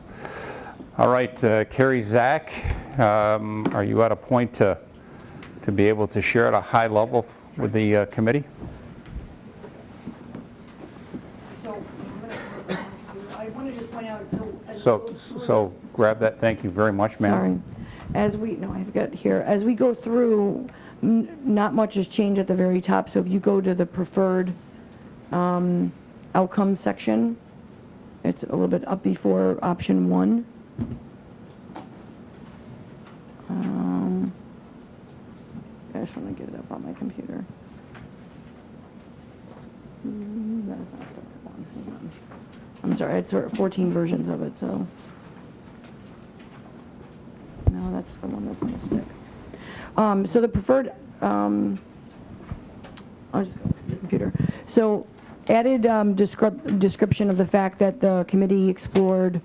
all right, Carrie, Zach, are you at a point to be able to share at a high level with the committee? So, I want to just point out, So grab that. Thank you very much, ma'am. Sorry. I've got here. As we go through, not much has changed at the very top. So if you go to the preferred outcome section, it's a little bit up before option 1. I just want to get it up on my computer. That's not the right one. Hang on. I'm sorry, I had sort of 14 versions of it, so. No, that's the one that's going to stick. So the preferred, I'll just go to the computer. So added description of the fact that the committee explored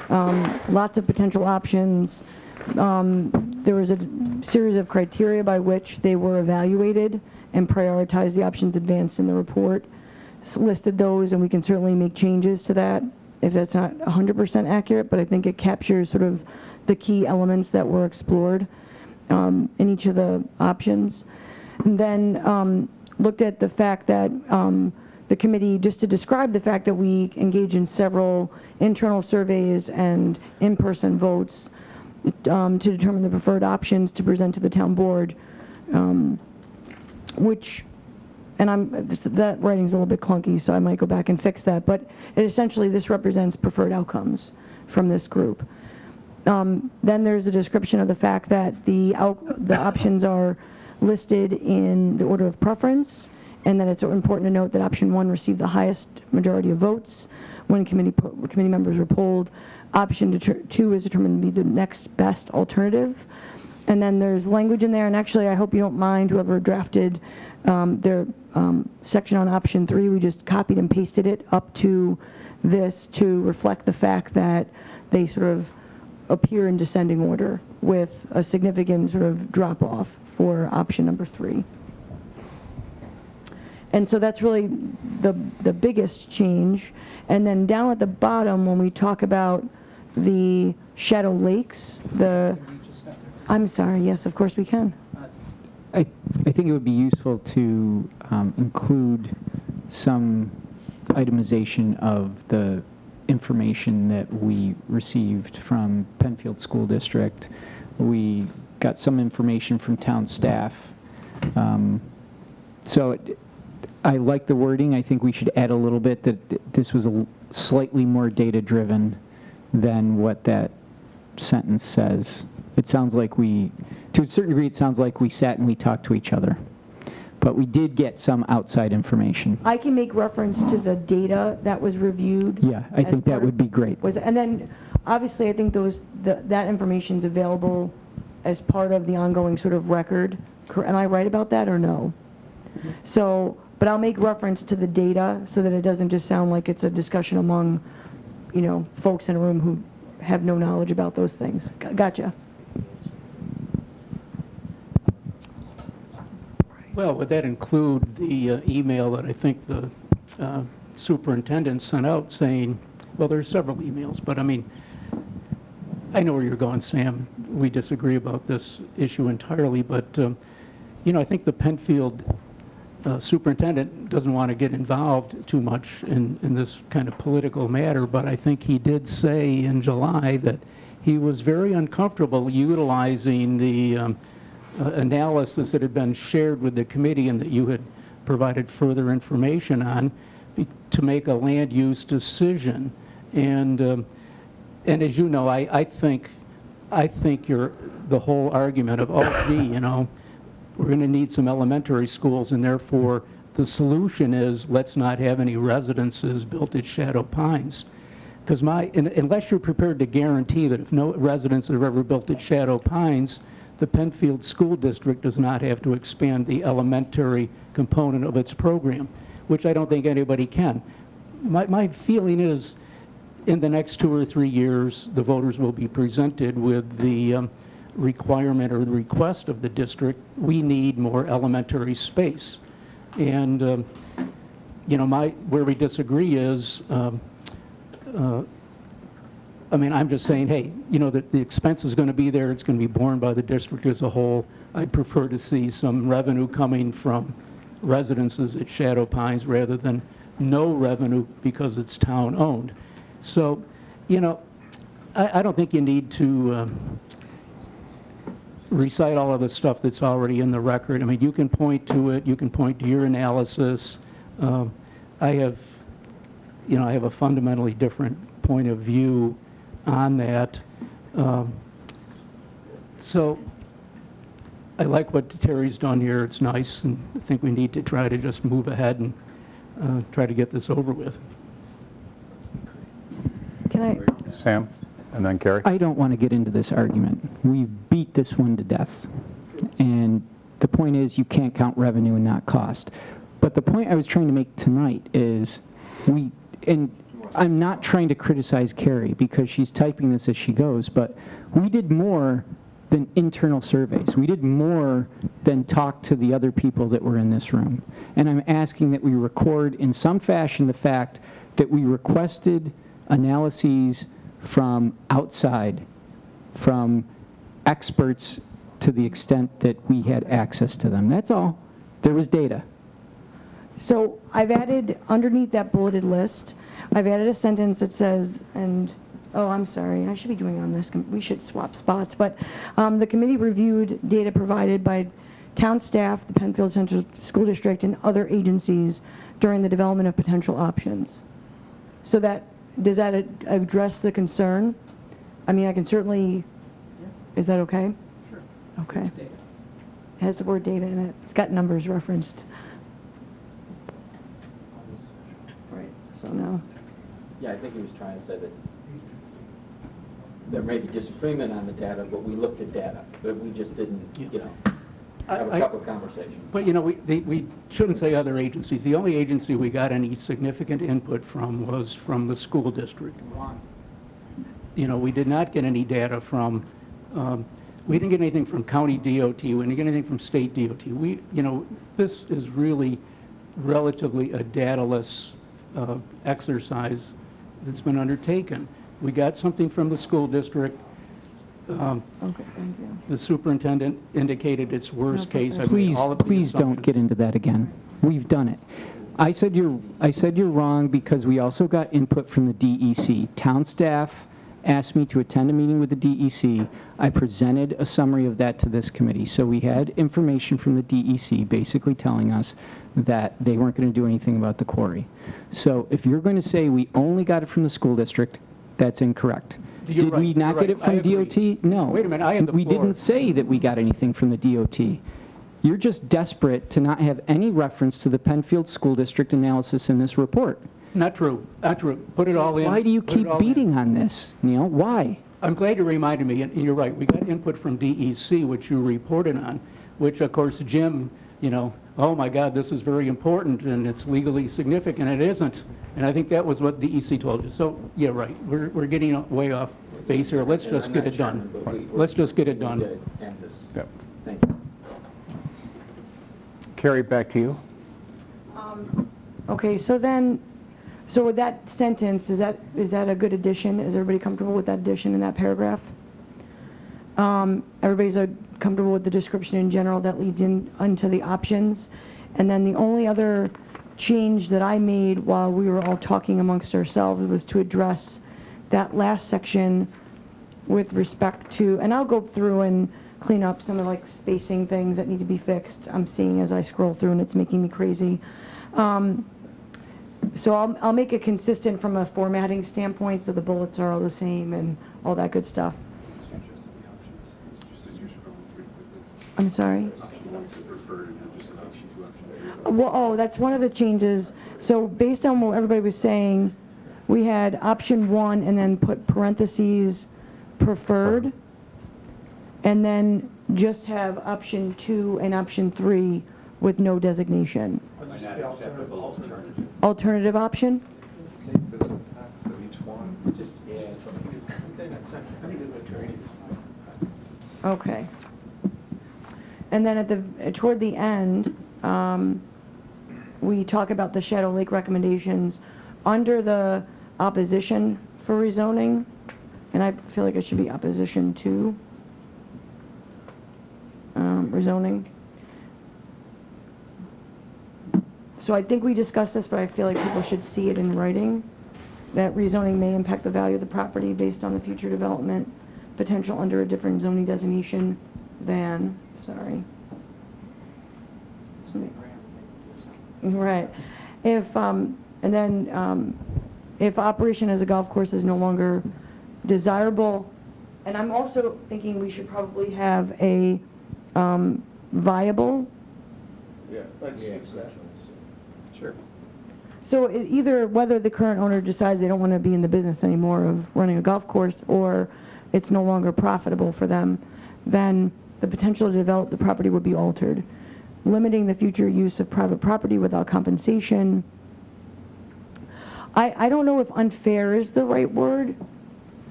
lots of potential options. There was a series of criteria by which they were evaluated and prioritized the options advanced in the report. Listed those, and we can certainly make changes to that if that's not 100% accurate, but I think it captures sort of the key elements that were explored in each of the options. And then looked at the fact that the committee, just to describe the fact that we engage in several internal surveys and in-person votes to determine the preferred options to present to the town board, which, and that writing's a little bit clunky, so I might go back and fix that, but essentially this represents preferred outcomes from this group. Then there's a description of the fact that the options are listed in the order of preference, and that it's important to note that option 1 received the highest majority of votes when committee members were polled. Option 2 is determined to be the next best alternative. And then there's language in there, and actually I hope you don't mind whoever drafted their section on option 3. We just copied and pasted it up to this to reflect the fact that they sort of appear in descending order with a significant sort of drop off for option number 3. And so that's really the biggest change. And then down at the bottom, when we talk about the Shadow Lakes, I'm sorry, yes, of course we can. I think it would be useful to include some itemization of the information that we received from Penfield School District. We got some information from town staff. I like the wording. I think we should add a little bit that this was slightly more data-driven than what that sentence says. It sounds like to a certain degree, it sounds like we sat and we talked to each other. But we did get some outside information. I can make reference to the data that was reviewed. Yeah, I as think that part of- would be great. And then, obviously, I think that information's available as part of the ongoing sort of record. Am I right about that, or no? So, but I'll make reference to the data so that it doesn't just sound like it's a discussion among, folks in a room who have no knowledge about those things. Gotcha. Well, would that include the email that I think the superintendent sent out saying, well, there's several emails, but I mean, I know where you're going, Sam. We disagree about this issue entirely, but, I think the Penfield superintendent doesn't want to get involved too much in this kind of political matter, but I think he did say in July that he was very uncomfortable utilizing the analysis that had been shared with the committee and that you had provided further information on to make a land use decision. And as you know, I think the whole argument of, oh, gee, we're going to need some elementary schools, and therefore the solution is let's not have any residences built at Shadow Pines. Because unless you're prepared to guarantee that if no residents are ever built at Shadow Pines, the Penfield School District does not have to expand the elementary component of its program, which I don't think anybody can. My feeling is in the next 2 or 3 years, the voters will be presented with the requirement or the request of the district, we need more elementary space. And, where we disagree is, I'm just saying, hey, that the expense is going to be there, it's going to be borne by the district as a whole. I'd prefer to see some revenue coming from residences at Shadow Pines rather than no revenue because it's town-owned. So, I don't think you need to recite all of the stuff that's already in the record. I mean, you can point to it, you can point to your analysis. I have a fundamentally different point of view on that. So I like what Terry's done here. It's nice, and I think we need to try to just move ahead and try to get this over with. Can I? Sam, and then Carrie. I don't want to get into this argument. We've beat this one to death. And the point is you can't count revenue and not cost. But the point I was trying to make tonight is and I'm not trying to criticize Carrie because she's typing this as she goes, but we did more than internal surveys. We did more than talk to the other people that were in this room. And I'm asking that we record in some fashion the fact that we requested analyses from outside, from experts to the extent that we had access to them. That's all. There was data. So I've added, underneath that bulleted list, I've added a sentence that says, I'm sorry, I should be doing on this, we should swap spots, but the committee reviewed data provided by town staff, the Penfield Central School District, and other agencies during the development of potential options. So does that address the concern? I mean, I can certainly, is that okay? Sure. Okay. It has the word data in it. It's got numbers referenced. Right, so now. Yeah, I think he was trying to say that there may be disagreement on the data, but we looked at data, but we just didn't, have a couple of conversations. But, we shouldn't say other agencies. The only agency we got any significant input from was from the school district. We did not get any data from, we didn't get anything from county DOT, we didn't get anything from state DOT. This is really relatively a dataless exercise that's been undertaken. We got something from the school district. Okay, thank you. The superintendent indicated it's worst case. I mean, all of the Please don't assumptions. get into that again. We've done it. I said you're wrong because we also got input from the DEC. Town staff asked me to attend a meeting with the DEC. I presented a summary of that to this committee. So we had information from the DEC basically telling us that they weren't going to do anything about the quarry. So if you're going to say we only got it from the school district, that's incorrect. You're Did right, we not you're get right. it from I agree. DOT? No. Wait a minute, I had the We floor. didn't say that we got anything from the DOT. You're just desperate to not have any reference to the Penfield School District analysis in this report. Not true, not true. Put it all in. Why do you Put it keep all in. beating on this, Neil? Why? I'm glad you reminded me, and you're right, we got input from DEC, which you reported on, which of course Jim, you know, oh my God, this is very important and it's legally significant. It isn't. And I think that was what DEC told you. So, yeah, right, we're getting way off base here. Let's just get it done. Let's just get it done. Yep. Thank you. Carrie, back to you. Okay, so with that sentence, is that a good addition? Is everybody comfortable with that addition in that paragraph? Everybody's comfortable with the description in general that leads into the options? And then the only other change that I made while we were all talking amongst ourselves was to address that last section with respect to, and I'll go through and clean up some of like spacing things that need to be fixed. I'm seeing as I scroll through and it's making me crazy. So I'll make it consistent from a formatting standpoint so the bullets are all the same and all that good stuff. I'm sorry? Well, oh, that's one of the changes. So based on what everybody was saying, we had option 1 and then put parentheses preferred, and then just have option 2 and option 3 with no designation. Alternative option? Okay. And then toward the end, we talk about the Shadow Lake recommendations under the opposition for rezoning, and I feel like it should be opposition to rezoning. So I think we discussed this, but I feel like people should see it in writing, that rezoning may impact the value of the property based on the future development potential under a different zoning designation than, sorry. Right. If, and then if operation as a golf course is no longer desirable, and I'm also thinking we should probably have a viable. Yeah, let's use that. Sure. So either whether the current owner decides they don't want to be in the business anymore of running a golf course, or it's no longer profitable for them, then the potential to develop the property would be altered, limiting the future use of private property without compensation. I don't know if unfair is the right word.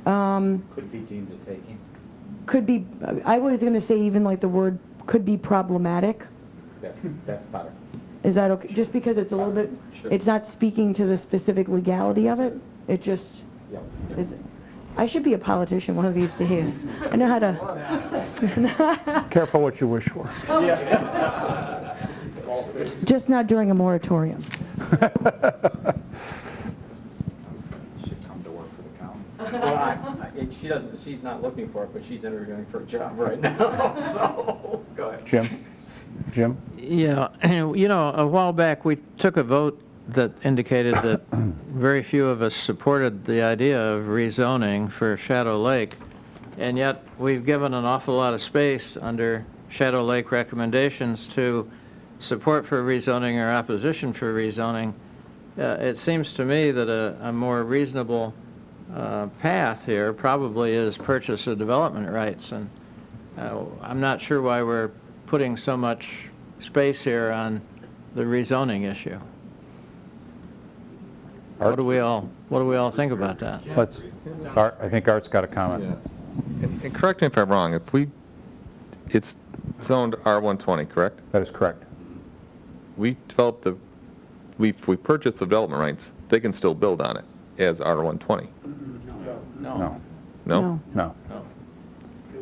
Could be deemed a taking. Could be, I was going to say even like the word could be problematic. That's better. Is that okay? Just because it's a little bit, Sure. it's not speaking to the specific legality of it. It just is. I should be a politician one of these days. I know how to. Careful what you wish for. Just not during a moratorium. Should come to work for the county. Well, she doesn't. She's not looking for it, but she's interviewing for a job right now. So go ahead. Jim? Yeah, you know, a while back, we took a vote that indicated that very few of us supported the idea of rezoning for Shadow Lake, and yet we've given an awful lot of space under Shadow Lake recommendations to support for rezoning or opposition for rezoning. It seems to me that a more reasonable path here probably is purchase of development rights, and I'm not sure why we're putting so much space here on the rezoning issue. What do we all think about that? Art, I think Art's got a comment. Yeah. And correct me if I'm wrong, it's zoned R120, correct? That is correct. We developed we purchased the development rights, they can still build on it as R120. No. No? No.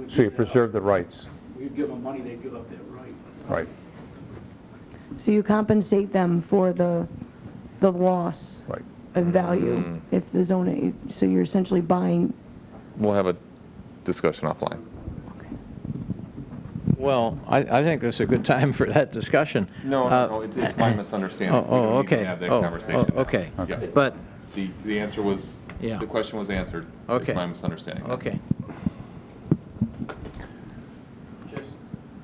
So you preserve the rights. We'd give them money, they'd give up that right. Right. So you compensate them for the loss of value if the zoning. So you're essentially buying. We'll have a discussion offline. Well, I think this is a good time for that discussion. No, it's my misunderstanding. We don't need to have that conversation now. Okay. Yeah. But the answer was, the question was answered. Okay. It's my misunderstanding. Okay.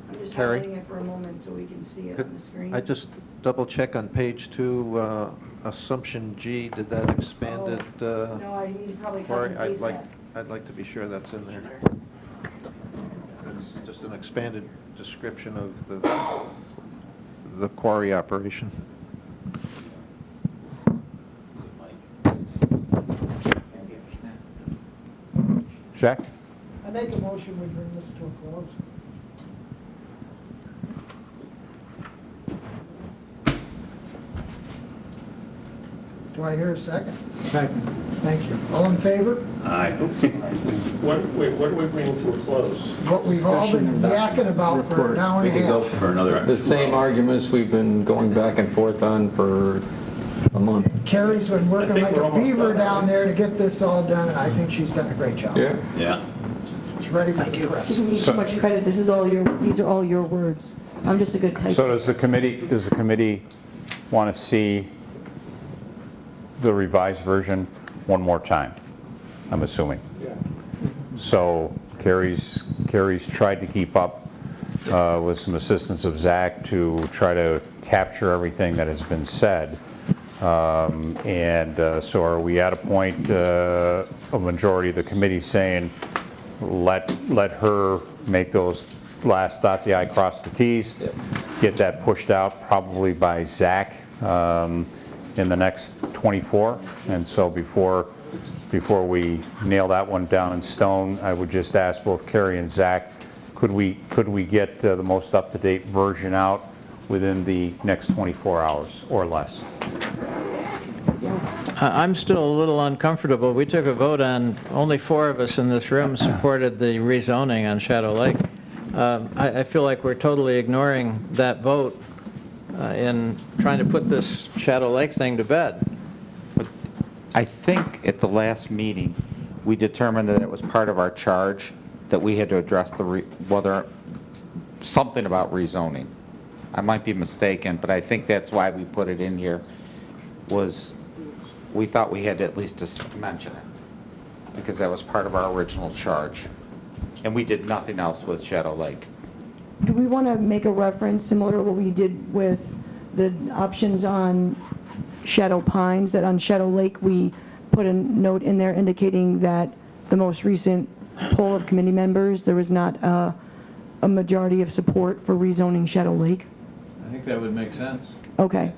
I'm just just Terry? highlighting it for a moment so we can see it Could on the screen. I just double check on page 2, assumption G, did that expanded? No, I need to probably copy and paste that. I'd like to be sure that's in there. It's just an expanded description of the quarry operation. Jack? I make a motion, we bring this to a close. Do I hear a second? Second. Thank you. All in favor? Aye. What are we bringing to a close? What we've all been yakking about for an hour We and a could go half. for another. The same arguments we've been going back and forth on for a month. Carrie's been working I think like we're a almost beaver done. down there to get this all done, and I think she's done a great job. Yeah. Yeah. She's ready for the press. Giving you too much credit, these are all your words. I'm just a good typist. So does the committee want to see the revised version one more time? I'm assuming. So Carrie's tried to keep up with some assistance of Zach to try to capture everything that has been said. So are we at a point, a majority of the committee saying, let her make those last dot the I, cross the Ts, get that pushed out probably by Zach in the next 24. And so before we nail that one down in stone, I would just ask both Carrie and Zach, could we get the most up-to-date version out within the next 24 hours or less? I'm still a little uncomfortable. We took a vote on, only 4 of us in this room supported the rezoning on Shadow Lake. I feel like we're totally ignoring that vote in trying to put this Shadow Lake thing to bed. I think at the last meeting, we determined that it was part of our charge that we had to address something about rezoning. I might be mistaken, but I think that's why we put it in here, was we thought we had to at least just mention it, because that was part of our original charge. And we did nothing else with Shadow Lake. Do we want to make a reference similar to what we did with the options on Shadow Pines, that on Shadow Lake we put a note in there indicating that the most recent poll of committee members, there was not a majority of support for rezoning Shadow Lake? I think that would make sense. Okay.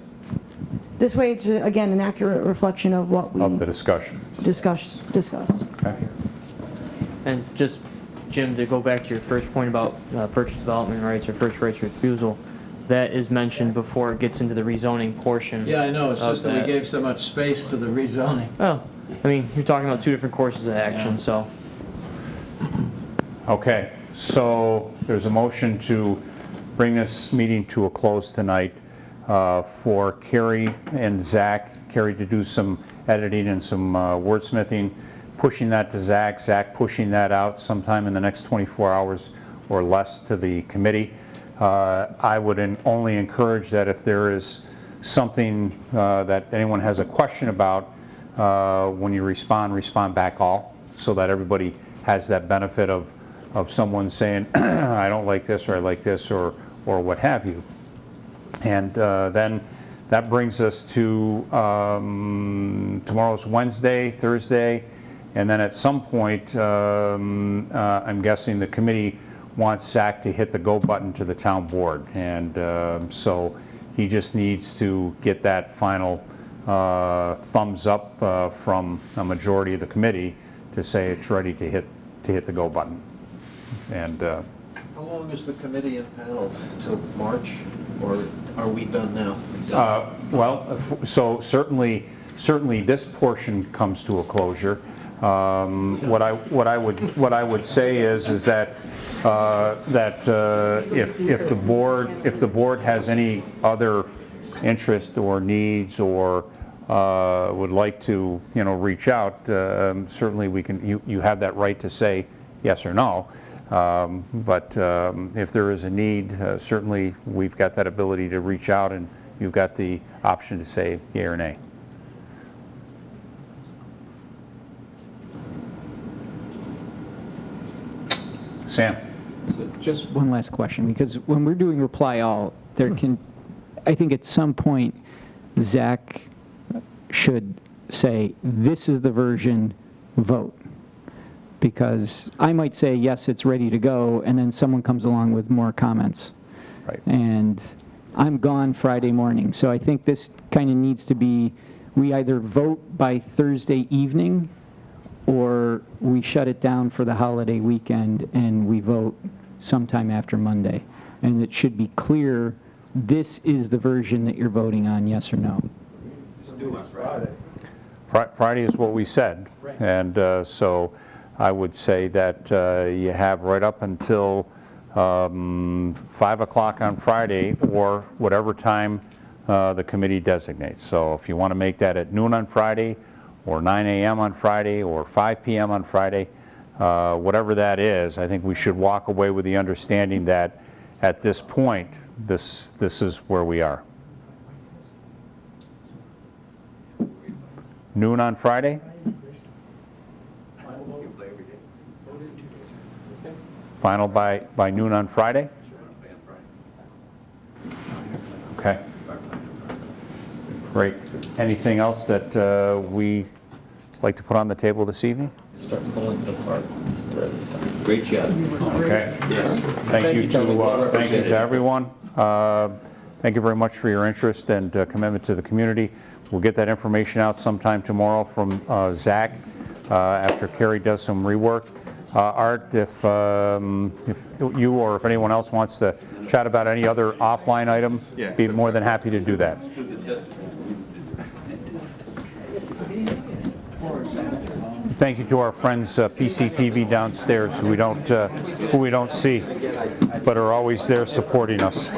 This way, it's, again, an accurate reflection of what we Of the discussion. discussed. Okay. And just, Jim, to go back to your first point about purchase development rights or first rights of refusal, that is mentioned before it gets into the rezoning portion. Yeah, I know, it's of just that we gave so much space to the rezoning. Oh, I mean, you're talking about 2 different courses of action, so. Okay, so there's a motion to bring this meeting to a close tonight for Carrie and Zach. Carrie to do some editing and some wordsmithing, pushing that to Zach, Zach pushing that out sometime in the next 24 hours or less to the committee. I would only encourage that if there is something that anyone has a question about, when you respond back all, so that everybody has that benefit of someone saying, I don't like this, or I like this, or what have you. And then that brings us to tomorrow's Wednesday, Thursday, and then at some point, I'm guessing the committee wants Zach to hit the go button to the town board. And so he just needs to get that final thumbs up from a majority of the committee to say it's ready to hit the go button. And How long is the committee impaneled? Till March, or are we done now? Well, so certainly this portion comes to a closure. What I would say is that if the board has any other interest or needs or would like to reach out, certainly we can. You have that right to say yes or no. But if there is a need, certainly we've got that ability to reach out, and you've got the option to say yea or nay. Sam? So just one last question, because when we're doing reply all, I think at some point, Zach should say, this is the version, vote. Because I might say, yes, it's ready to go, and then someone comes along with more comments. Right. And I'm gone Friday morning, so I think this kind of needs to be, we either vote by Thursday evening, or we shut it down for the holiday weekend and we vote sometime after Monday. And it should be clear, this is the version that you're voting on, yes or no. Friday is what we said, and so I would say that you have right up until 5 o'clock on Friday, or whatever time the committee designates. So if you want to make that at noon on Friday, or 9 a.m. on Friday, or 5 p.m. on Friday, whatever that is, I think we should walk away with the understanding that at this point, this is where we are. Noon on Friday? Final by noon on Friday? Okay. Great. Anything else that we like to put on the table this evening? Start pulling it apart. Great job. Okay. Thank you to everyone. Thank you very much for your interest and commitment to the community. We'll get that information out sometime tomorrow from Zach after Carrie does some rework. Art, if you or if anyone else wants to chat about any other offline item, be more than happy to do that. Thank you to our friends PCTV downstairs who we don't see, but are always there supporting us.